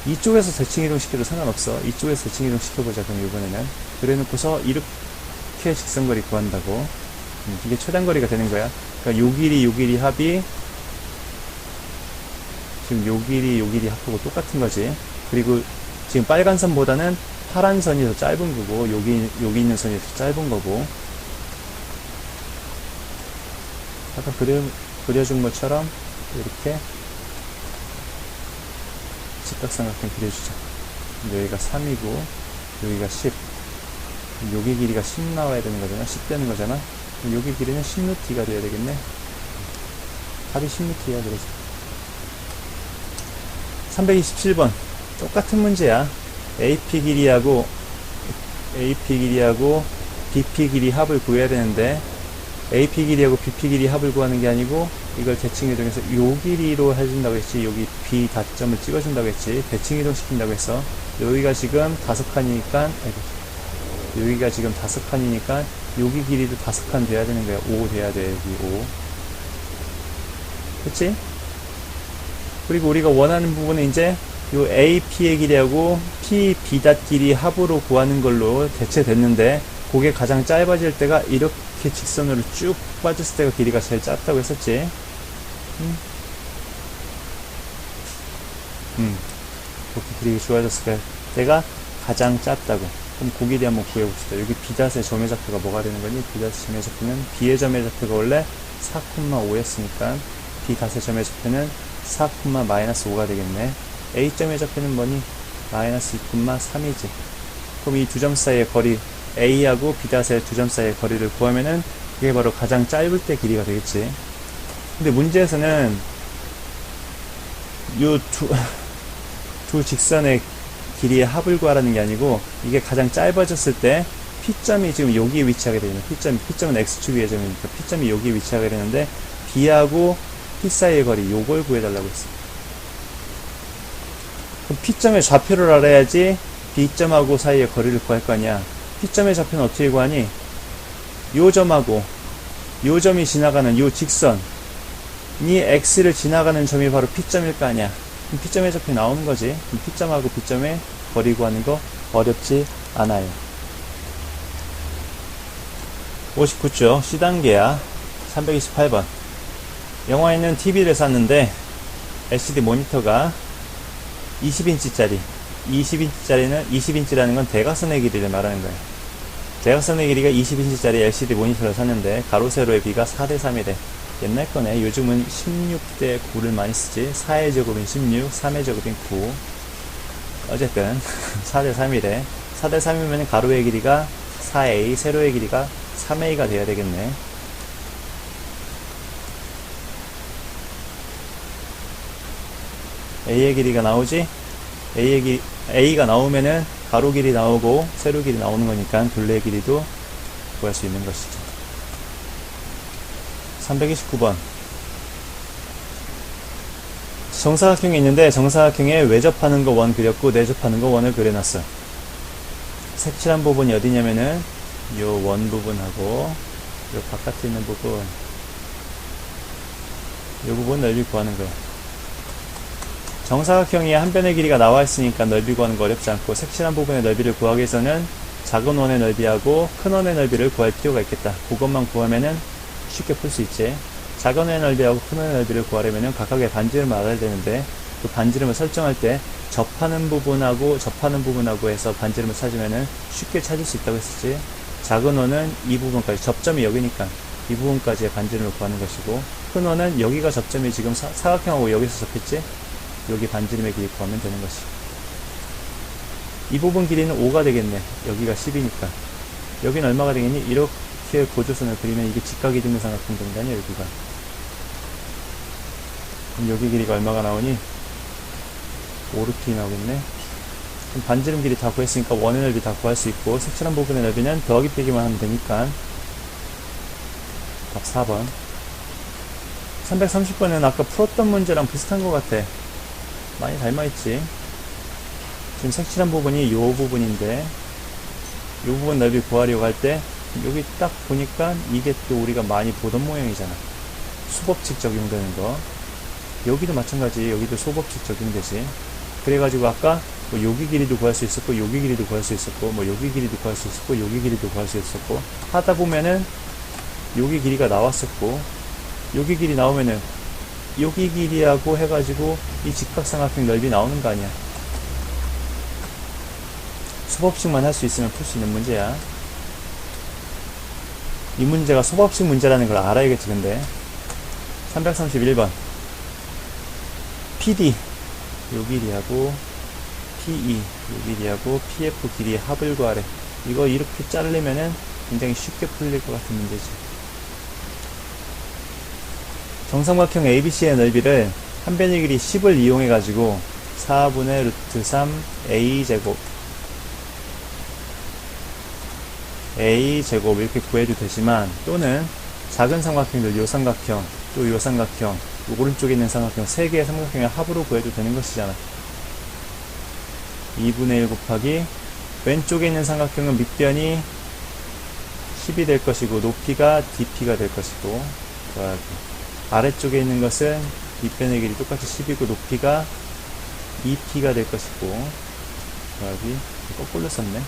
이쪽에서 대칭이동 시켜도 상관없어. 이쪽에서 대칭이동 시켜보자. 그럼 이번에는 그래 놓고서 이렇게 직선거리 구한다고. 이게 최단거리가 되는 거야. 그러니까 요 길이 합이 지금 요 길이 합하고 똑같은 거지. 그리고 지금 빨간 선보다는 파란 선이 더 짧은 거고, 여기 있는 선이 더 짧은 거고. 아까 그려준 것처럼 이렇게 직각삼각형 그려주자. 여기가 3이고 여기가 10. 여기 길이가 10 나와야 되는 거잖아. 10 되는 거잖아. 여기 길이는 10루트가 돼야 되겠네. 답이 10루트야. 그래서 327번 똑같은 문제야. AP 길이하고 BP 길이 합을 구해야 되는데, AP 길이하고 BP 길이 합을 구하는 게 아니고 이걸 대칭이동해서 요 길이로 해준다고 했지. 여기 B 다점을 찍어준다고 했지. 대칭이동 시킨다고 했어. 여기가 지금 5칸이니까 여기가 지금 5칸이니까 여기 길이도 5칸 돼야 되는 거야. 5 돼야 돼. 여기 5. 그치? 그리고 우리가 원하는 부분은 이제 요 AP의 길이하고 B 길이 합으로 구하는 걸로 대체됐는데, 그게 가장 짧아질 때가 이렇게 직선으로 쭉 빠졌을 때가 길이가 제일 짧다고 했었지. 그렇게 길이가 좋아졌을 때가 가장 짧다고. 그럼 그 길이 한번 구해봅시다. 여기 B닷의 점의 좌표가 뭐가 되는 거니? B닷의 점의 좌표는 B의 점의 좌표가 원래 4,5였으니까 B닷의 점의 좌표는 4,-5가 되겠네. A점의 좌표는 뭐니? 마이너스 2,3이지. 그럼 이 두 점 사이의 거리, A하고 B닷의 두 점 사이의 거리를 구하면은 이게 바로 가장 짧을 때 길이가 되겠지. 근데 문제에서는 요 두 직선의 길이의 합을 구하라는 게 아니고, 이게 가장 짧아졌을 때 P점이 지금 여기에 위치하게 되는, P점은 X축 위의 점이니까 P점이 여기에 위치하게 되는데, B하고 P 사이의 거리, 요걸 구해달라고 했어. 그럼 P점의 좌표를 알아야지 B점하고 사이의 거리를 구할 거 아니야. P점의 좌표는 어떻게 구하니? 요 점하고 요 점이 지나가는 요 직선이 X를 지나가는 점이 바로 P점일 거 아니야. 그럼 P점의 좌표 나오는 거지. 그럼 P점하고 B점의 거리 구하는 거 어렵지 않아요. 59쪽 C단계야. 328번. 영화에는 TV를 샀는데 LCD 모니터가 20인치짜리. 20인치라는 건 대각선의 길이를 말하는 거야. 대각선의 길이가 20인치짜리 LCD 모니터를 샀는데 가로 세로의 비가 4대3이래. 옛날 거네. 요즘은 16대9를 많이 쓰지. 4의 제곱인 16, 3의 제곱인 9. 어쨌든 4대3이래. 4대3이면 가로의 길이가 4A, 세로의 길이가 3A가 돼야 되겠네. A의 길이가 나오지? A가 나오면은 가로 길이 나오고 세로 길이 나오는 거니까 둘레의 길이도 구할 수 있는 것이죠. 329번. 정사각형이 있는데 정사각형에 외접하는 거 원 그렸고 내접하는 거 원을 그려놨어. 색칠한 부분이 어디냐면은 요 원 부분하고 요 바깥에 있는 부분, 요 부분 넓이 구하는 거야. 정사각형이 한 변의 길이가 나와 있으니까 넓이 구하는 거 어렵지 않고, 색칠한 부분의 넓이를 구하기 위해서는 작은 원의 넓이하고 큰 원의 넓이를 구할 필요가 있겠다. 그것만 구하면은 쉽게 풀 수 있지. 작은 원의 넓이하고 큰 원의 넓이를 구하려면은 각각의 반지름을 알아야 되는데, 그 반지름을 설정할 때 접하는 부분하고 해서 반지름을 찾으면은 쉽게 찾을 수 있다고 했었지. 작은 원은 이 부분까지, 접점이 여기니까 이 부분까지의 반지름을 구하는 것이고, 큰 원은 여기가 접점이 지금 사각형하고 여기서 접했지? 여기 반지름의 길이 구하면 되는 것이. 이 부분 길이는 5가 되겠네. 여기가 10이니까. 여기는 얼마가 되겠니? 이렇게 고조선을 그리면 이게 직각이등변 삼각형 된다니, 여기가. 그럼 여기 길이가 얼마가 나오니? 5루트 나오겠네. 그럼 반지름 길이 다 구했으니까 원의 넓이 다 구할 수 있고, 색칠한 부분의 넓이는 더하기 빼기만 하면 되니까 답 4번. 330번은 아까 풀었던 문제랑 비슷한 것 같아. 많이 닮아있지. 지금 색칠한 부분이 요 부분인데, 요 부분 넓이 구하려고 할 때 여기 딱 보니까 이게 또 우리가 많이 보던 모양이잖아. 소법칙 적용되는 거. 여기도 마찬가지. 여기도 소법칙 적용되지. 그래가지고 아까 뭐 여기 길이도 구할 수 있었고, 여기 길이도 구할 수 있었고, 뭐 여기 길이도 구할 수 있었고, 여기 길이도 구할 수 있었고 하다 보면은 여기 길이가 나왔었고, 여기 길이 나오면은 여기 길이하고 해가지고 이 직각삼각형 넓이 나오는 거 아니야. 소법식만 할 수 있으면 풀 수 있는 문제야. 이 문제가 소법식 문제라는 걸 알아야겠지. 근데 331번 PD 요 길이하고 PE 요 길이하고 PF 길이의 합을 구하래. 이거 이렇게 자르려면은 굉장히 쉽게 풀릴 것 같은 문제지. 정삼각형 ABC의 넓이를 한 변의 길이 10을 이용해 가지고 4분의 루트 3 A제곱 A제곱 이렇게 구해도 되지만, 또는 작은 삼각형들 요 삼각형 또 요 삼각형, 오른쪽에 있는 삼각형 3개의 삼각형의 합으로 구해도 되는 것이잖아. 2분의 1 곱하기 왼쪽에 있는 삼각형은 밑변이 10이 될 것이고 높이가 DP가 될 것이고, 더하기 아래쪽에 있는 것은 밑변의 길이 똑같이 10이고 높이가 2P가 될 것이고, 더하기 거꾸로 썼네.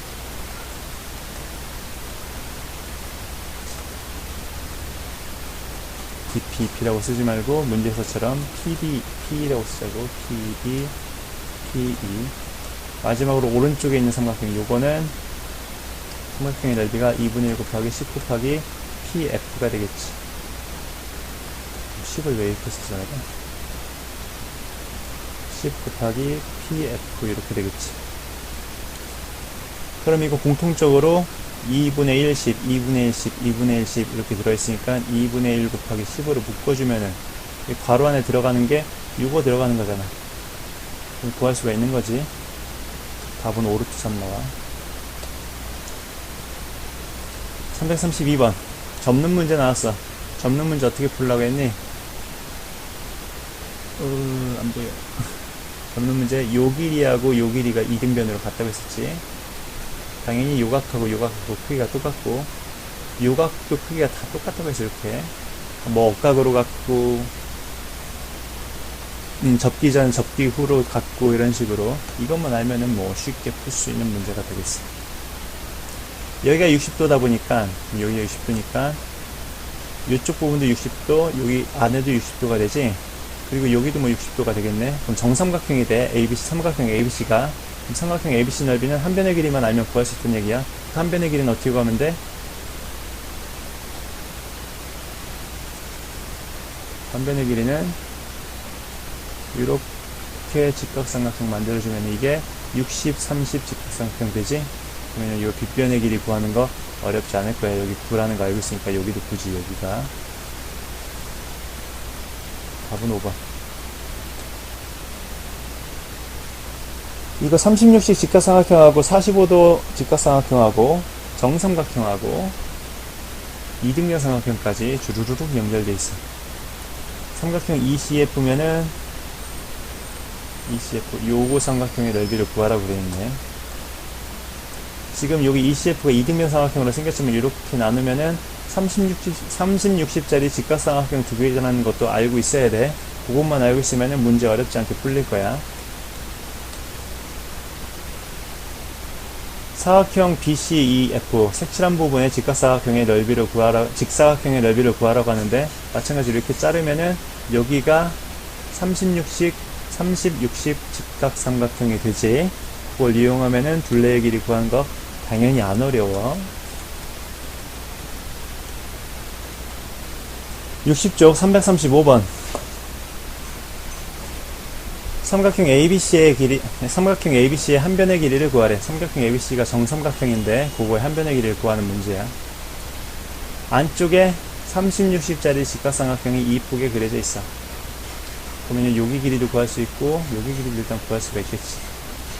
DP라고 쓰지 말고 문제에서처럼 PDP라고 쓰자고. PD, PE. 마지막으로 오른쪽에 있는 삼각형, 요거는 삼각형의 넓이가 2분의 1 곱하기 10 곱하기 PF가 되겠지. 10을 왜 이렇게 쓰잖아. 10 곱하기 PF 이렇게 되겠지. 그럼 이거 공통적으로 2분의 1, 10, 2분의 1, 10, 2분의 1, 10 이렇게 들어있으니까 2분의 1 곱하기 10으로 묶어주면은 이 괄호 안에 들어가는 게 6어 들어가는 거잖아. 그럼 구할 수가 있는 거지. 답은 5루트 3 나와. 332번 접는 문제 나왔어. 접는 문제 어떻게 풀라고 했니? 안 보여. 접는 문제 요 길이하고 요 길이가 이등변으로 같다고 했었지. 당연히 요각하고 요각하고 크기가 똑같고, 요각도 크기가 다 똑같다고 해서 이렇게 뭐 억각으로 갖고 접기 전 접기 후로 갖고 이런 식으로 이것만 알면은 뭐 쉽게 풀 수 있는 문제가 되겠어. 여기가 60도다 보니까 여기가 60도니까 이쪽 부분도 60도, 여기 안에도 60도가 되지. 그리고 여기도 뭐 60도가 되겠네. 그럼 정삼각형이 돼. ABC, 삼각형 ABC가. 삼각형 ABC 넓이는 한 변의 길이만 알면 구할 수 있다는 얘기야. 한 변의 길이는 어떻게 구하면 돼? 한 변의 길이는 이렇게 직각삼각형 만들어주면 이게 60, 30 직각삼각형 되지? 그러면 이 빗변의 길이 구하는 거 어렵지 않을 거야. 여기 9라는 거 알고 있으니까 여기도 9지, 여기가. 답은 5번. 이거 36식 직각삼각형하고 45도 직각삼각형하고 정삼각형하고 이등변 삼각형까지 주르륵 연결돼 있어. 삼각형 ECF면은 ECF 요거 삼각형의 넓이를 구하라고 그래있네. 지금 여기 ECF가 이등변 삼각형으로 생겼지만 이렇게 나누면은 30, 60짜리 직각삼각형 두 개라는 것도 알고 있어야 돼. 그것만 알고 있으면은 문제 어렵지 않게 풀릴 거야. 사각형 BCEF 색칠한 부분의 직사각형의 넓이를 구하라고 하는데, 마찬가지로 이렇게 자르면은 여기가 30, 60 직각삼각형이 되지. 그걸 이용하면은 둘레의 길이 구하는 거 당연히 안 어려워. 60쪽 335번. 삼각형 ABC의 길이, 삼각형 ABC의 한 변의 길이를 구하래. 삼각형 ABC가 정삼각형인데 그거의 한 변의 길이를 구하는 문제야. 안쪽에 30, 60짜리 직각삼각형이 이쁘게 그려져 있어. 그러면 여기 길이도 구할 수 있고 여기 길이도 일단 구할 수가 있겠지.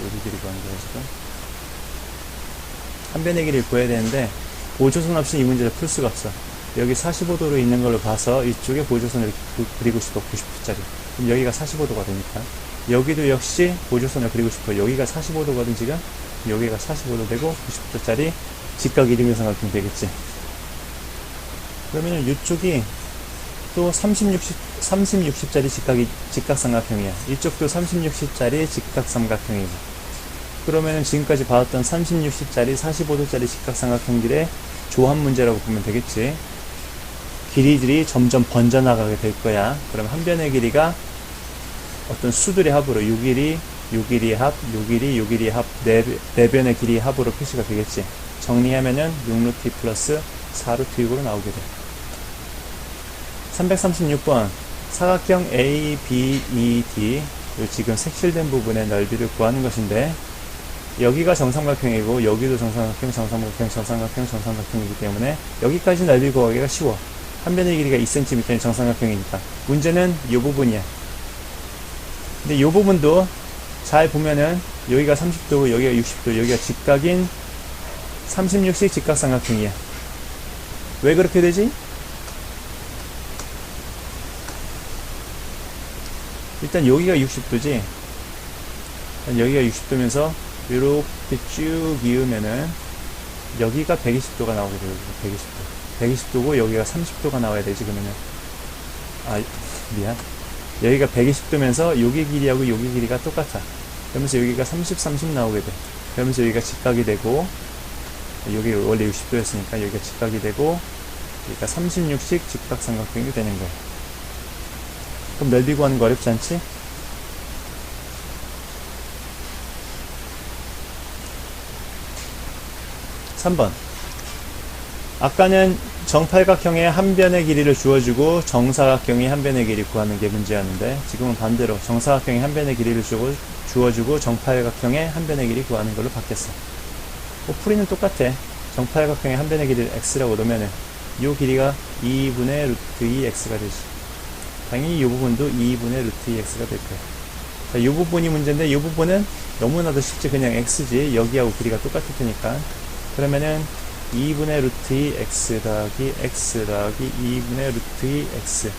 여기 길이 구하는 거야 지금. 한 변의 길이를 구해야 되는데 보조선 없이 이 문제를 풀 수가 없어. 여기 45도로 있는 걸로 봐서 이쪽에 보조선을 그리고 싶어. 90도짜리. 그럼 여기가 45도가 되니까 여기도 역시 보조선을 그리고 싶어. 여기가 45도거든 지금. 여기가 45도 되고 90도짜리 직각 이등변삼각형이 되겠지. 그러면 이쪽이 또 30, 60짜리 직각삼각형이야. 이쪽도 30, 60짜리 직각삼각형이고. 그러면은 지금까지 봐왔던 30, 60짜리 45도짜리 직각삼각형들의 조합 문제라고 보면 되겠지. 길이들이 점점 번져나가게 될 거야. 그럼 한 변의 길이가 어떤 수들의 합으로 요 길이, 요 길이의 합, 요 길이, 요 길이의 합, 네 변의 길이의 합으로 표시가 되겠지. 정리하면은 6루트 플러스 4루트 6으로 나오게 돼. 336번 사각형 ABED 지금 색칠된 부분의 넓이를 구하는 것인데 여기가 정삼각형이고 여기도 정삼각형, 정삼각형, 정삼각형, 정삼각형이기 때문에 여기까지 넓이 구하기가 쉬워. 한 변의 길이가 2cm인 정삼각형이니까. 문제는 이 부분이야. 근데 이 부분도 잘 보면은 여기가 30도고 여기가 60도, 여기가 직각인 36식 직각삼각형이야. 왜 그렇게 되지? 일단 여기가 60도지. 여기가 60도면서 이렇게 쭉 이으면은 여기가 120도가 나오게 돼요. 120도. 120도고 여기가 30도가 나와야 되지. 그러면은 미안. 여기가 120도면서 여기 길이하고 여기 길이가 똑같아. 그러면서 여기가 30, 30 나오게 돼. 그러면서 여기가 직각이 되고 여기 원래 60도였으니까 여기가 직각이 되고 여기가 36식 직각삼각형이 되는 거야. 그럼 넓이 구하는 거 어렵지 않지? (3번) 아까는 정팔각형의 한 변의 길이를 주어주고 정사각형의 한 변의 길이 구하는 게 문제였는데 지금은 반대로 정사각형의 한 변의 길이를 주어주고 정팔각형의 한 변의 길이 구하는 걸로 바뀌었어. 풀이는 똑같아. 정팔각형의 한 변의 길이를 x라고 놓으면은 이 길이가 2분의 루트 2x가 되지. 당연히 이 부분도 2분의 루트 2x가 될 거야. 자, 이 부분이 문제인데 이 부분은 너무나도 쉽지. 그냥 x지. 여기하고 길이가 똑같을 테니까. 그러면은 2분의 루트 2x 더하기 x 더하기 2분의 루트 2x.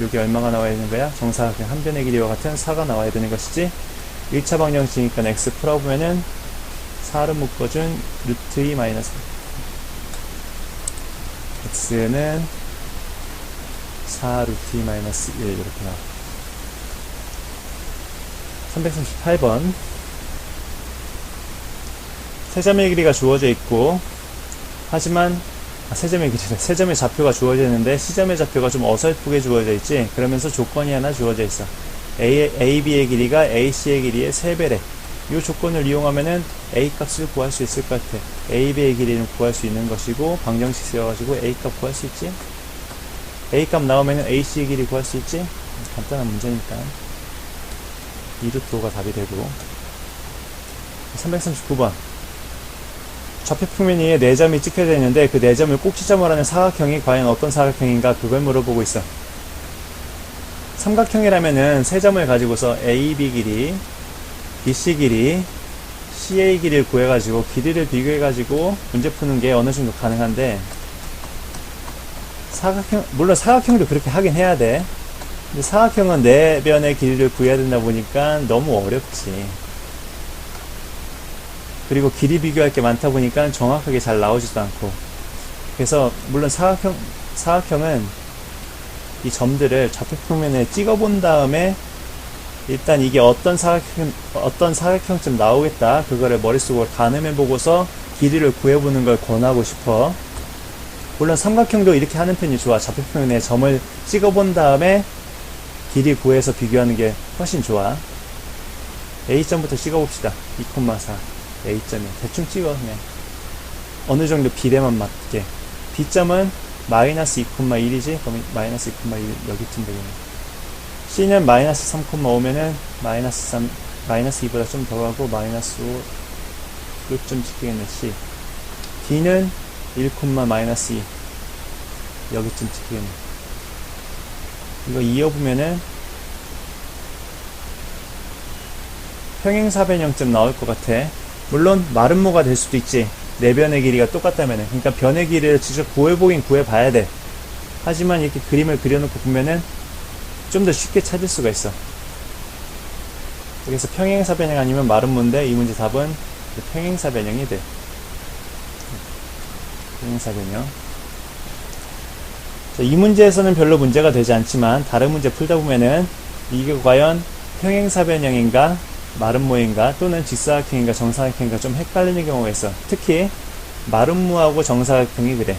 여기 얼마가 나와야 되는 거야? 정사각형 한 변의 길이와 같은 4가 나와야 되는 것이지. 1차 방정식이니까 x 풀어보면은 4를 묶어준 루트 2 마이너스 x는 4 루트 2 마이너스 1 이렇게 나와. 338번 세점의 길이가 주어져 있고 하지만 세점의 길이래. 세점의 좌표가 주어져 있는데 시점의 좌표가 좀 어설프게 주어져 있지. 그러면서 조건이 하나 주어져 있어. AB의 길이가 AC의 길이의 3배래. 이 조건을 이용하면은 A 값을 구할 수 있을 것 같아. AB의 길이는 구할 수 있는 것이고 방정식 쓰여가지고 A 값 구할 수 있지. A 값 나오면은 AC의 길이 구할 수 있지. 간단한 문제니까 2루트 5가 답이 되고. 339번 좌표평면 위에 4점이 찍혀져 있는데 그 4점을 꼭지점으로 하는 사각형이 과연 어떤 사각형인가 그걸 물어보고 있어. 삼각형이라면은 3점을 가지고서 AB 길이, BC 길이, CA 길이를 구해가지고 길이를 비교해가지고 문제 푸는 게 어느 정도 가능한데 물론 사각형도 그렇게 하긴 해야 돼. 근데 사각형은 4변의 길이를 구해야 된다 보니까 너무 어렵지. 그리고 길이 비교할 게 많다 보니까 정확하게 잘 나오지도 않고. 그래서 물론 사각형은 이 점들을 좌표평면에 찍어본 다음에 일단 이게 어떤 사각형쯤 나오겠다 그거를 머릿속으로 가늠해 보고서 길이를 구해보는 걸 권하고 싶어. 물론 삼각형도 이렇게 하는 편이 좋아. 좌표평면에 점을 찍어본 다음에 길이 구해서 비교하는 게 훨씬 좋아. A점부터 찍어봅시다. 2,4 A점이야. 대충 찍어 그냥 어느 정도 비례만 맞게. B점은 마이너스 2,1이지? 그럼 마이너스 2,1 여기쯤 되겠네. C는 마이너스 3,5면은 마이너스 3, 마이너스 2보다 좀 더 가고 마이너스 5 요쯤 찍히겠네. C. D는 1, 마이너스 2 여기쯤 찍히겠네. 이거 이어보면은 평행사변형쯤 나올 것 같아. 물론 마름모가 될 수도 있지. 네 변의 길이가 똑같다면은. 그러니까 변의 길이를 직접 구해보긴 구해봐야 돼. 하지만 이렇게 그림을 그려놓고 보면은 좀 더 쉽게 찾을 수가 있어. 그래서 평행사변형 아니면 마름모인데 이 문제 답은 평행사변형이 돼. 평행사변형. 자, 이 문제에서는 별로 문제가 되지 않지만 다른 문제 풀다 보면은 이게 과연 평행사변형인가 마름모인가 또는 직사각형인가 정사각형인가 좀 헷갈리는 경우가 있어. 특히 마름모하고 정사각형이 그래.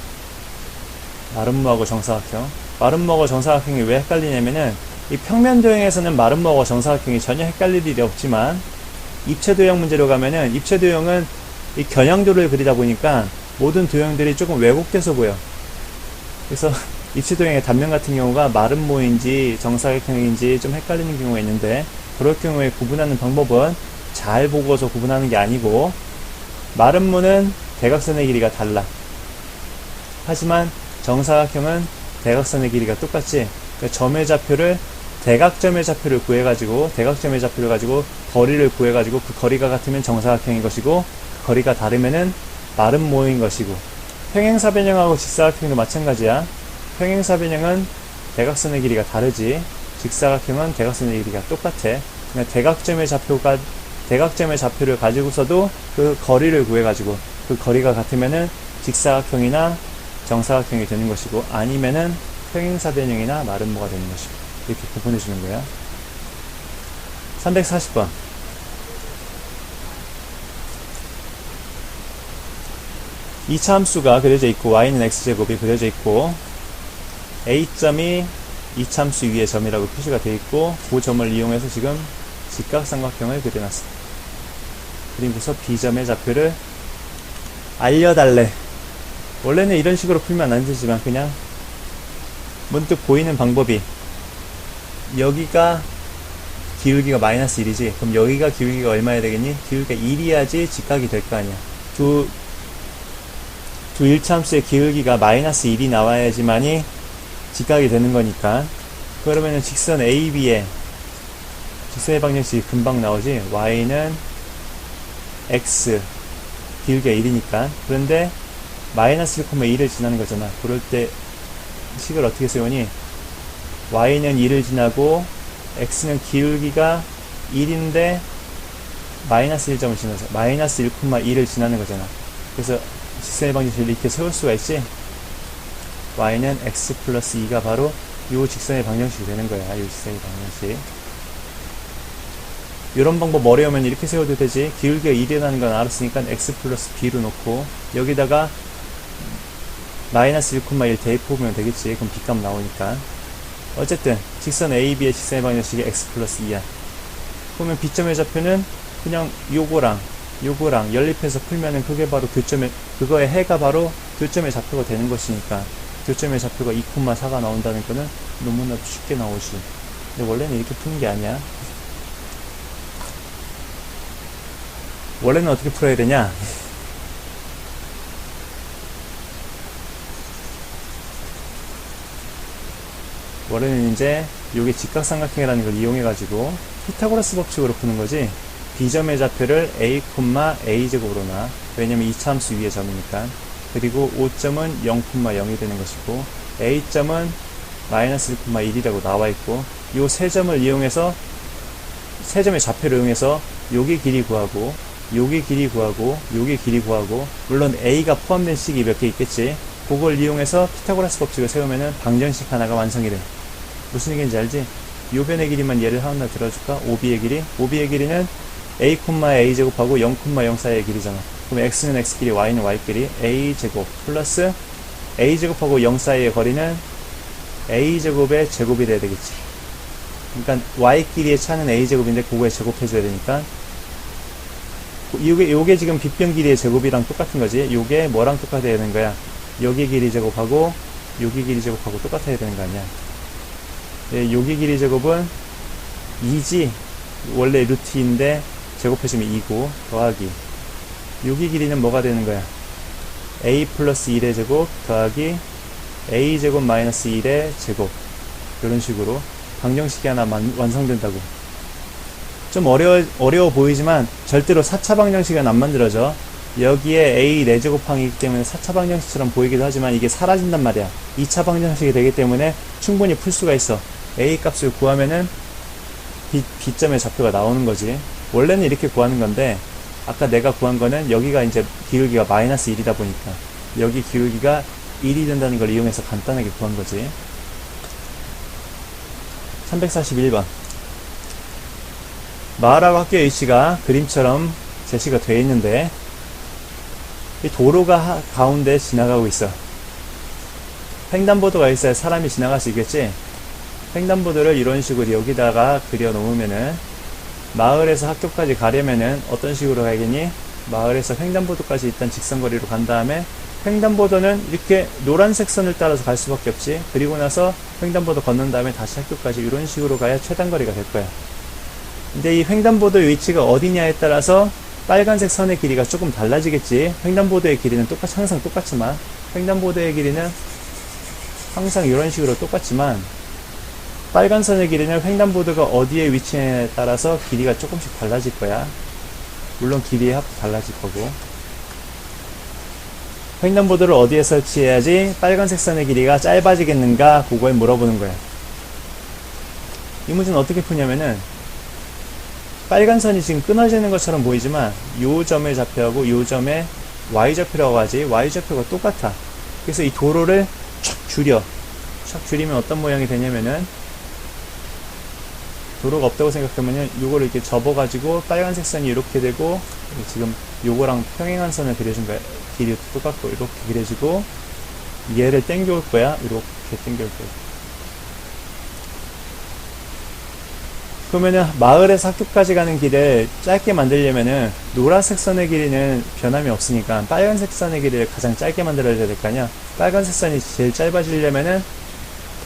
마름모하고 정사각형. 마름모하고 정사각형이 왜 헷갈리냐면은 이 평면도형에서는 마름모하고 정사각형이 전혀 헷갈릴 일이 없지만 입체도형 문제로 가면은 입체도형은 이 겨냥도를 그리다 보니까 모든 도형들이 조금 왜곡돼서 보여. 그래서 입체도형의 단면 같은 경우가 마름모인지 정사각형인지 좀 헷갈리는 경우가 있는데 그럴 경우에 구분하는 방법은 잘 보고서 구분하는 게 아니고 마름모는 대각선의 길이가 달라. 하지만 정사각형은 대각선의 길이가 똑같지. 그러니까 점의 좌표를 대각점의 좌표를 구해가지고 대각점의 좌표를 가지고 거리를 구해가지고 그 거리가 같으면 정사각형인 것이고 그 거리가 다르면은 마름모인 것이고 평행사변형하고 직사각형도 마찬가지야. 평행사변형은 대각선의 길이가 다르지 직사각형은 대각선의 길이가 똑같아. 그냥 대각점의 좌표를 가지고서도 그 거리를 구해가지고 그 거리가 같으면은 직사각형이나 정사각형이 되는 것이고 아니면은 평행사변형이나 마름모가 되는 것이고 이렇게 구분해 주는 거야. 340번. 이차 함수가 그려져 있고 y는 x제곱이 그려져 있고 a점이 이차 함수 위의 점이라고 표시가 되어 있고 그 점을 이용해서 지금 직각삼각형을 그려놨어. 그리고서 b점의 좌표를 알려달래. 원래는 이런 식으로 풀면 안 되지만 그냥 문득 보이는 방법이 여기가 기울기가 마이너스 1이지 그럼 여기가 기울기가 얼마야 되겠니? 기울기가 1이야지 직각이 될 거 아니야. 두 일차함수의 기울기가 마이너스 1이 나와야지만이 직각이 되는 거니까 그러면은 직선 AB의 직선의 방정식이 금방 나오지. y는 x 기울기가 1이니까 그런데 마이너스 1,2를 지나는 거잖아. 그럴 때 식을 어떻게 세우니? y는 2를 지나고 x는 기울기가 1인데 마이너스 1점을 지나서 마이너스 1,2를 지나는 거잖아. 그래서 직선의 방정식을 이렇게 세울 수가 있지. y는 x 플러스 2가 바로 이 직선의 방정식이 되는 거야. 이 직선의 방정식. 이런 방법 어려우면 이렇게 세워도 되지. 기울기가 1이라는 건 알았으니까 x 플러스 b로 놓고 여기다가 마이너스 1,1 대입해보면 되겠지. 그럼 b값 나오니까. 어쨌든 직선 AB의 직선의 방정식이 x 플러스 2야. 그러면 b점의 좌표는 그냥 요거랑 연립해서 풀면은 그게 바로 교점의 그거의 해가 바로 교점의 좌표가 되는 것이니까 교점의 좌표가 2,4가 나온다는 거는 너무나도 쉽게 나오지. 근데 원래는 이렇게 푸는 게 아니야. 원래는 어떻게 풀어야 되냐? 원래는 이제 요게 직각삼각형이라는 걸 이용해가지고 피타고라스 법칙으로 푸는 거지. B점의 좌표를 a, a제곱으로 놔. 왜냐면 이차함수 위의 점이니까. 그리고 O점은 0,0이 되는 것이고 A점은 마이너스 1,1이라고 나와있고 요 세 점을 이용해서 세 점의 좌표를 이용해서 요게 길이 구하고 요게 길이 구하고 요게 길이 구하고 물론 A가 포함된 식이 몇 개 있겠지. 그걸 이용해서 피타고라스 법칙을 세우면은 방정식 하나가 완성이 돼. 무슨 얘기인지 알지? 요 변의 길이만 예를 하나 들어줄까? OB의 길이. OB의 길이는 a, a제곱하고 0,0 사이의 길이잖아. 그럼 x는 x끼리, y는 y끼리 a제곱 플러스 a제곱하고 0 사이의 거리는 a제곱의 제곱이 돼야 되겠지. 그러니까 y끼리의 차는 a제곱인데 그거에 제곱해줘야 되니까 요게 지금 빗변 길이의 제곱이랑 똑같은 거지. 요게 뭐랑 똑같아야 되는 거야? 여기 길이 제곱하고 여기 길이 제곱하고 똑같아야 되는 거 아니야. 예, 여기 길이 제곱은 2지. 원래 루트 2인데 제곱해주면 2고 더하기 여기 길이는 뭐가 되는 거야? a 플러스 1의 제곱 더하기 a 제곱 마이너스 1의 제곱. 이런 식으로 방정식이 하나 완성된다고. 좀 어려워 보이지만 절대로 4차 방정식은 안 만들어져. 여기에 a 4제곱항이기 때문에 4차 방정식처럼 보이기도 하지만 이게 사라진단 말이야. 2차 방정식이 되기 때문에 충분히 풀 수가 있어. a 값을 구하면은 b점의 좌표가 나오는 거지. 원래는 이렇게 구하는 건데 아까 내가 구한 거는 여기가 이제 기울기가 마이너스 1이다 보니까 여기 기울기가 1이 된다는 걸 이용해서 간단하게 구한 거지. 341번. 마을하고 학교의 위치가 그림처럼 제시가 되어 있는데 이 도로가 가운데 지나가고 있어. 횡단보도가 있어야 사람이 지나갈 수 있겠지. 횡단보도를 이런 식으로 여기다가 그려 놓으면은 마을에서 학교까지 가려면은 어떤 식으로 가야겠니? 마을에서 횡단보도까지 일단 직선거리로 간 다음에 횡단보도는 이렇게 노란색 선을 따라서 갈 수밖에 없지. 그리고 나서 횡단보도 건넌 다음에 다시 학교까지 이런 식으로 가야 최단거리가 될 거야. 근데 이 횡단보도의 위치가 어디냐에 따라서 빨간색 선의 길이가 조금 달라지겠지. 횡단보도의 길이는 항상 똑같지만 횡단보도의 길이는 항상 이런 식으로 똑같지만 빨간 선의 길이는 횡단보도가 어디에 위치에 따라서 길이가 조금씩 달라질 거야. 물론 길이의 합도 달라질 거고. 횡단보도를 어디에 설치해야지 빨간색 선의 길이가 짧아지겠는가 그거에 물어보는 거야. 이 문제는 어떻게 푸냐면은 빨간 선이 지금 끊어지는 것처럼 보이지만 요 점의 좌표하고 요 점의 y좌표라고 하지. y좌표가 똑같아. 그래서 이 도로를 촥 줄여. 촥 줄이면 어떤 모양이 되냐면은 도로가 없다고 생각하면은 요거를 이렇게 접어가지고 빨간색 선이 이렇게 되고 지금 요거랑 평행한 선을 그려준 거야. 길이도 똑같고 이렇게 그려지고 얘를 당겨올 거야. 이렇게 당겨올 거야. 그러면은 마을에서 학교까지 가는 길을 짧게 만들려면은 노란색 선의 길이는 변함이 없으니까 빨간색 선의 길이를 가장 짧게 만들어야 될 거 아니야. 빨간색 선이 제일 짧아지려면은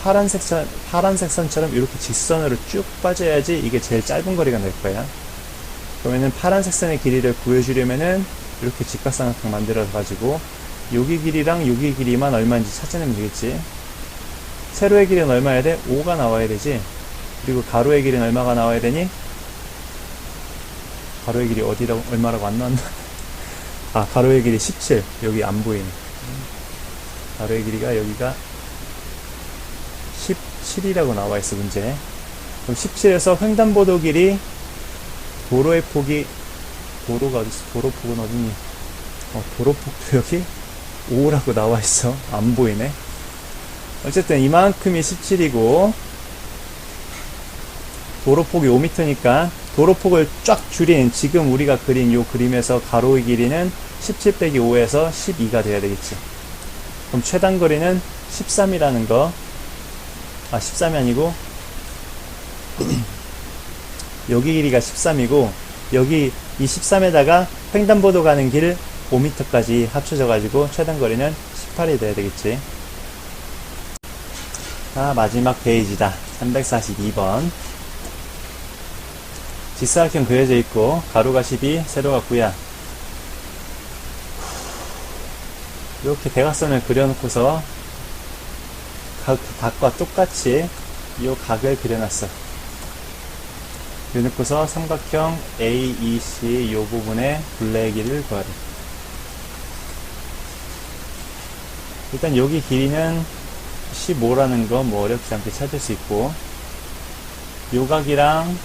파란색 선처럼 이렇게 직선으로 쭉 빠져야지 이게 제일 짧은 거리가 될 거야. 그러면은 파란색 선의 길이를 구해주려면은 이렇게 직각삼각형 만들어 가지고 여기 길이랑 여기 길이만 얼마인지 찾아내면 되겠지. 세로의 길이는 얼마여야 돼? 5가 나와야 되지. 그리고 가로의 길이는 얼마가 나와야 되니? 가로의 길이 얼마라고 안 나왔나? 아, 가로의 길이 17. 여기 안 보이네. 가로의 길이가 여기가 17이라고 나와 있어, 문제. 그럼 17에서 횡단보도 길이, 도로의 폭이, 도로가 어딨어? 도로폭은 어디니? 도로폭도 여기 5라고 나와 있어. 안 보이네. 어쨌든 이만큼이 17이고, 도로폭이 5m니까 도로폭을 쫙 줄인 지금 우리가 그린 요 그림에서 가로의 길이는 17 빼기 5에서 12가 돼야 되겠지. 그럼 최단거리는 13이라는 거. 13이 아니고 여기 길이가 13이고 여기 이 13에다가 횡단보도 가는 길 5m까지 합쳐져 가지고 최단거리는 18이 돼야 되겠지. 자, 마지막 페이지다. 342번. 직사각형 그려져 있고 가로가 12, 세로가 9야. 이렇게 대각선을 그려놓고서 각과 똑같이 이 각을 그려놨어. 그려놓고서 삼각형 AEC 이 부분의 둘레의 길이를 구하래. 일단 여기 길이는 15라는 거 뭐 어렵지 않게 찾을 수 있고, 요각이랑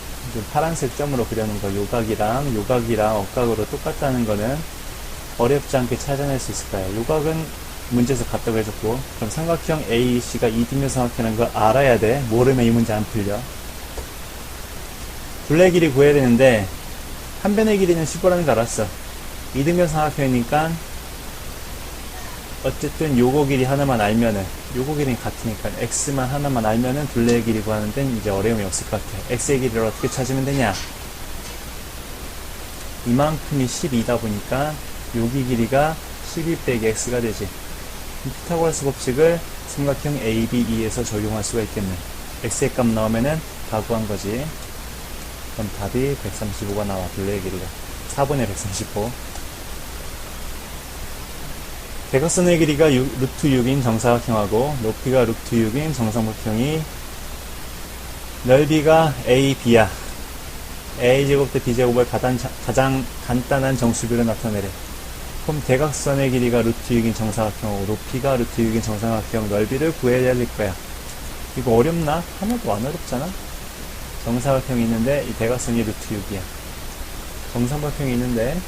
파란색 점으로 그려놓은 거 요각이랑 억각으로 똑같다는 거는 어렵지 않게 찾아낼 수 있을 거야. 요각은 문제에서 같다고 해줬고, 그럼 삼각형 AEC가 이등변 삼각형이라는 걸 알아야 돼. 모르면 이 문제 안 풀려. 둘레 길이 구해야 되는데 한 변의 길이는 15라는 거 알았어. 이등변 삼각형이니까 어쨌든 요거 길이 하나만 알면은, 요거 길이는 같으니까 x만 하나만 알면은 둘레의 길이 구하는 데는 이제 어려움이 없을 것 같아. x의 길이를 어떻게 찾으면 되냐? 이만큼이 12다 보니까 여기 길이가 12 빼기 x가 되지. 피타고라스 법칙을 삼각형 ABE에서 적용할 수가 있겠네. x의 값 나오면은 다 구한 거지. 그럼 답이 135가 나와. 둘레의 길이가 4분의 135. 대각선의 길이가 루트 6인 정사각형하고 높이가 루트 6인 정삼각형이 넓이가 AB야. A제곱 대 B제곱을 가장 간단한 정수비로 나타내래. 그럼 대각선의 길이가 루트 6인 정사각형하고 높이가 루트 6인 정사각형 넓이를 구해야 될 거야. 이거 어렵나? 하나도 안 어렵잖아? 정사각형이 있는데 이 대각선이 루트 6이야. 정삼각형이 있는데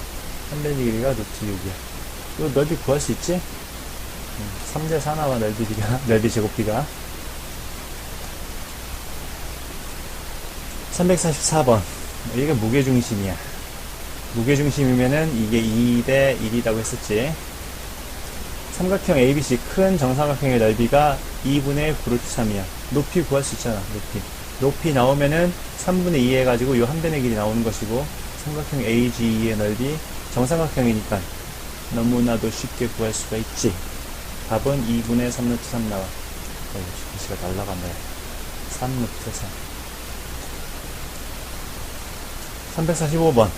한 변의 길이가 루트 6이야. 이거 넓이 구할 수 있지? 3대 4 나와. 넓이 제곱비가. 344번. 이게 무게중심이야. 무게중심이면은 이게 2대 1이라고 했었지. 삼각형 ABC 큰 정삼각형의 넓이가 2분의 9루트 3이야. 높이 구할 수 있잖아. 높이 나오면은 3분의 2 해가지고 요 한 변의 길이 나오는 것이고, 삼각형 AGE의 넓이 정삼각형이니까 너무나도 쉽게 구할 수가 있지. 답은 2분의 3루트 3 나와. 글씨가 날라간다. 3루트 3. 345번.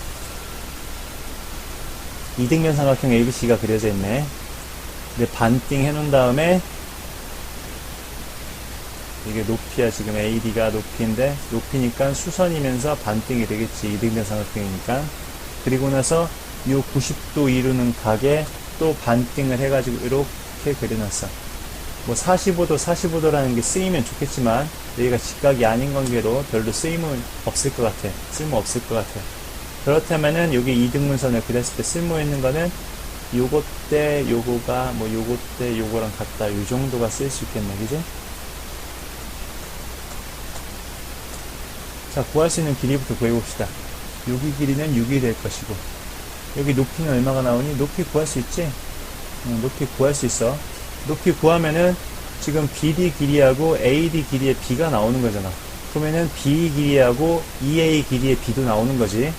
이등변 삼각형 ABC가 그려져 있네. 근데 반띵 해놓은 다음에 이게 높이야. 지금 AD가 높이인데 높이니까 수선이면서 반띵이 되겠지. 이등변 삼각형이니까. 그리고 나서 요 90도 이루는 각에 또 반띵을 해가지고 이렇게 그려놨어. 뭐 45도라는 게 쓰이면 좋겠지만 여기가 직각이 아닌 관계로 별로 쓰임은 없을 것 같아. 쓸모 없을 것 같아. 그렇다면은 여기 이등분선을 그렸을 때 쓸모 있는 거는 요것 때 요거가 뭐 요것 때 요거랑 같다. 요 정도가 쓸 수 있겠네. 그지? 자, 구할 수 있는 길이부터 구해봅시다. 여기 길이는 6이 될 것이고, 여기 높이는 얼마가 나오니? 높이 구할 수 있지? 높이 구할 수 있어. 높이 구하면은 지금 BD 길이하고 AD 길이의 B가 나오는 거잖아. 그러면은 B 길이하고 EA 길이의 B도 나오는 거지.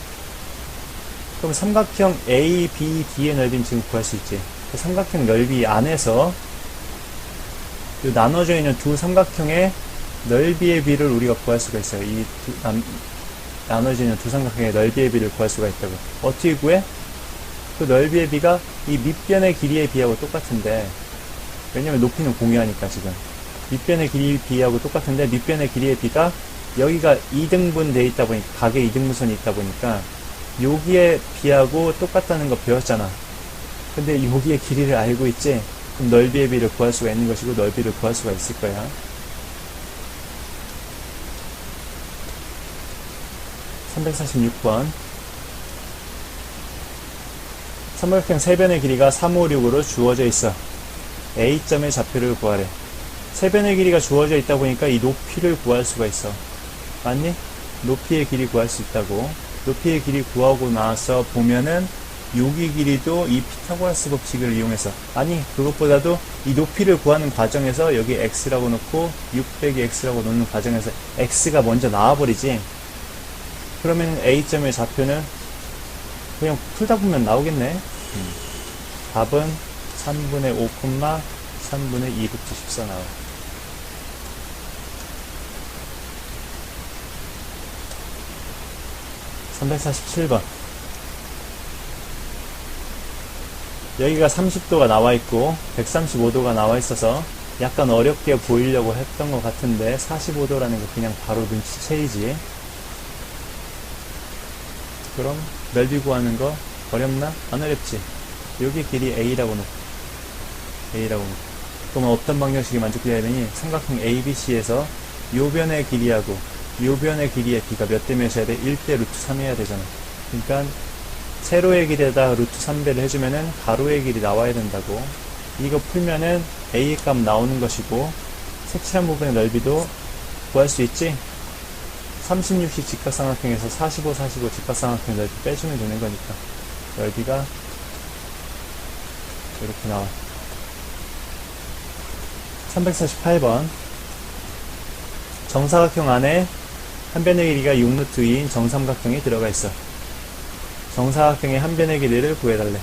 그럼 삼각형 ABD의 넓이는 지금 구할 수 있지. 그 삼각형 넓이 안에서 요 나눠져 있는 두 삼각형의 넓이의 비를 우리가 구할 수가 있어요. 이 나눠지는 두 삼각형의 넓이의 비를 구할 수가 있다고. 어떻게 구해? 그 넓이의 비가 이 밑변의 길이의 비하고 똑같은데, 왜냐면 높이는 공유하니까 지금. 밑변의 길이 비하고 똑같은데, 밑변의 길이의 비가 여기가 2등분 돼 있다 보니까, 각에 2등분선이 있다 보니까, 여기의 비하고 똑같다는 거 배웠잖아. 근데 여기의 길이를 알고 있지? 그럼 넓이의 비를 구할 수가 있는 것이고, 넓이를 구할 수가 있을 거야. 346번. 삼각형 세변의 길이가 3, 5, 6으로 주어져 있어. A점의 좌표를 구하래. 세변의 길이가 주어져 있다 보니까 이 높이를 구할 수가 있어. 맞니? 높이의 길이 구할 수 있다고. 높이의 길이 구하고 나서 보면은 여기 길이도 이 피타고라스 법칙을 이용해서, 아니 그것보다도 이 높이를 구하는 과정에서 여기 x라고 놓고 6 빼기 x라고 놓는 과정에서 x가 먼저 나와버리지. 그러면 A점의 좌표는 그냥 풀다 보면 나오겠네. 답은 3분의 5, 3분의 2루트 14 나와요. (347번) 여기가 30도가 나와 있고 135도가 나와 있어서 약간 어렵게 보이려고 했던 것 같은데 45도라는 거 그냥 바로 눈치채이지. 그럼 넓이 구하는 거 어렵나? 안 어렵지. 여기 길이 A라고 놓고 그러면 어떤 방정식이 만족돼야 되니? 삼각형 ABC에서 요 변의 길이하고 요 변의 길이의 B가 몇 대 몇이어야 돼? 1대 루트 3 해야 되잖아. 그러니까 세로의 길에다 루트 3배를 해주면은 가로의 길이 나와야 된다고. 이거 풀면은 A의 값 나오는 것이고, 색칠한 부분의 넓이도 구할 수 있지? 36식 직각삼각형에서 45, 45 직각삼각형 넓이 빼주면 되는 거니까 넓이가 이렇게 나와. 348번. 정사각형 안에 한 변의 길이가 6루트 2인 정삼각형이 들어가 있어. 정사각형의 한 변의 길이를 구해달래.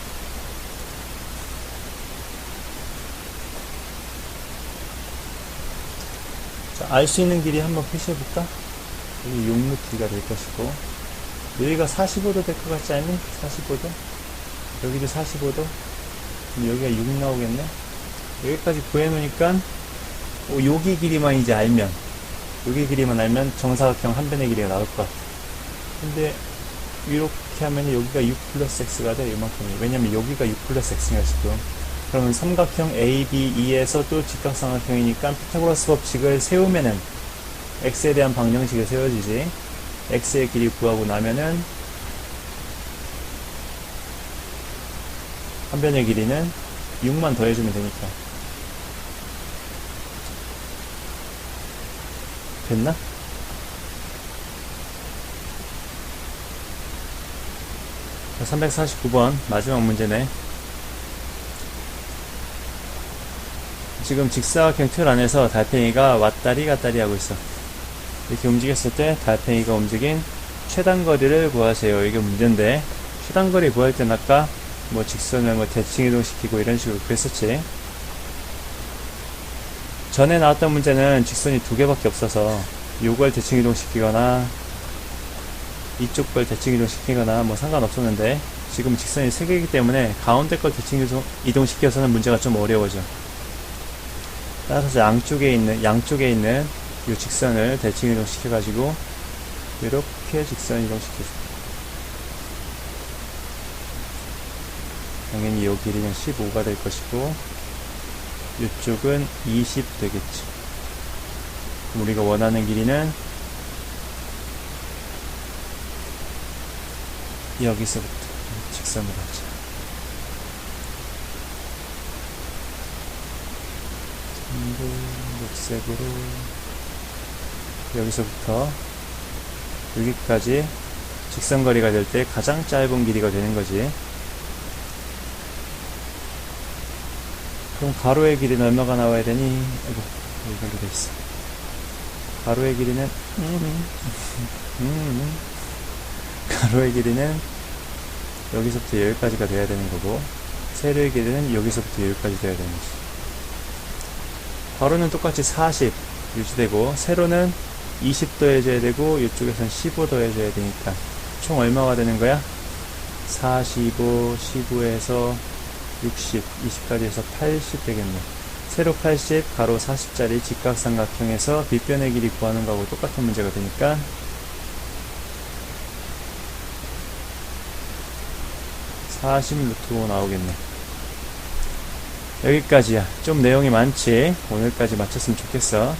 알 수 있는 길이 한번 표시해볼까? 여기 6루트가 될 것이고, 여기가 45도 될 것 같지 않니? 45도? 여기도 45도? 그럼 여기가 6 나오겠네? 여기까지 구해놓으니까, 여기 길이만 이제 알면, 여기 길이만 알면 정사각형 한 변의 길이가 나올 것 같아. 근데, 이렇게 하면 여기가 6 플러스 x가 돼, 이만큼이. 왜냐면 여기가 6 플러스 x니까 지금. 그러면 삼각형 ABE에서 또 직각삼각형이니까 피타고라스 법칙을 세우면은 x에 대한 방정식이 세워지지. x의 길이 구하고 나면은 한 변의 길이는 6만 더해주면 되니까. 됐나? 자, 349번 마지막 문제네. 지금 직사각형 틀 안에서 달팽이가 왔다리 갔다리 하고 있어. 이렇게 움직였을 때 달팽이가 움직인 최단거리를 구하세요. 이게 문제인데, 최단거리 구할 때는 아까 뭐 직선을 뭐 대칭 이동시키고 이런 식으로 그랬었지. 전에 나왔던 문제는 직선이 두 개밖에 없어서 요걸 대칭 이동시키거나 이쪽 걸 대칭 이동시키거나 뭐 상관없었는데, 지금 직선이 세 개이기 때문에 가운데 걸 대칭 이동시켜서는 문제가 좀 어려워져. 따라서 양쪽에 있는 이 직선을 대칭 이동시켜가지고 이렇게 직선 이동시켜줘. 당연히 이 길이는 15가 될 것이고 이쪽은 20 되겠지. 그럼 우리가 원하는 길이는 여기서부터 직선으로 하자. 녹색으로 여기서부터 여기까지 직선거리가 될 때 가장 짧은 길이가 되는 거지. 그럼 가로의 길이는 얼마가 나와야 되니? 아이고, 이걸로 돼 있어. 가로의 길이는 가로의 길이는 여기서부터 여기까지가 돼야 되는 거고, 세로의 길이는 여기서부터 여기까지 돼야 되는 거지. 가로는 똑같이 40 유지되고, 세로는 20 더해줘야 되고, 이쪽에선 15 더해줘야 되니까 총 얼마가 되는 거야? 45, 15에서 60, 20까지 해서 80 되겠네. 세로 80, 가로 40짜리 직각삼각형에서 빗변의 길이 구하는 거하고 똑같은 문제가 되니까 40루트 5 나오겠네. 여기까지야. 좀 내용이 많지? 오늘까지 마쳤으면 좋겠어.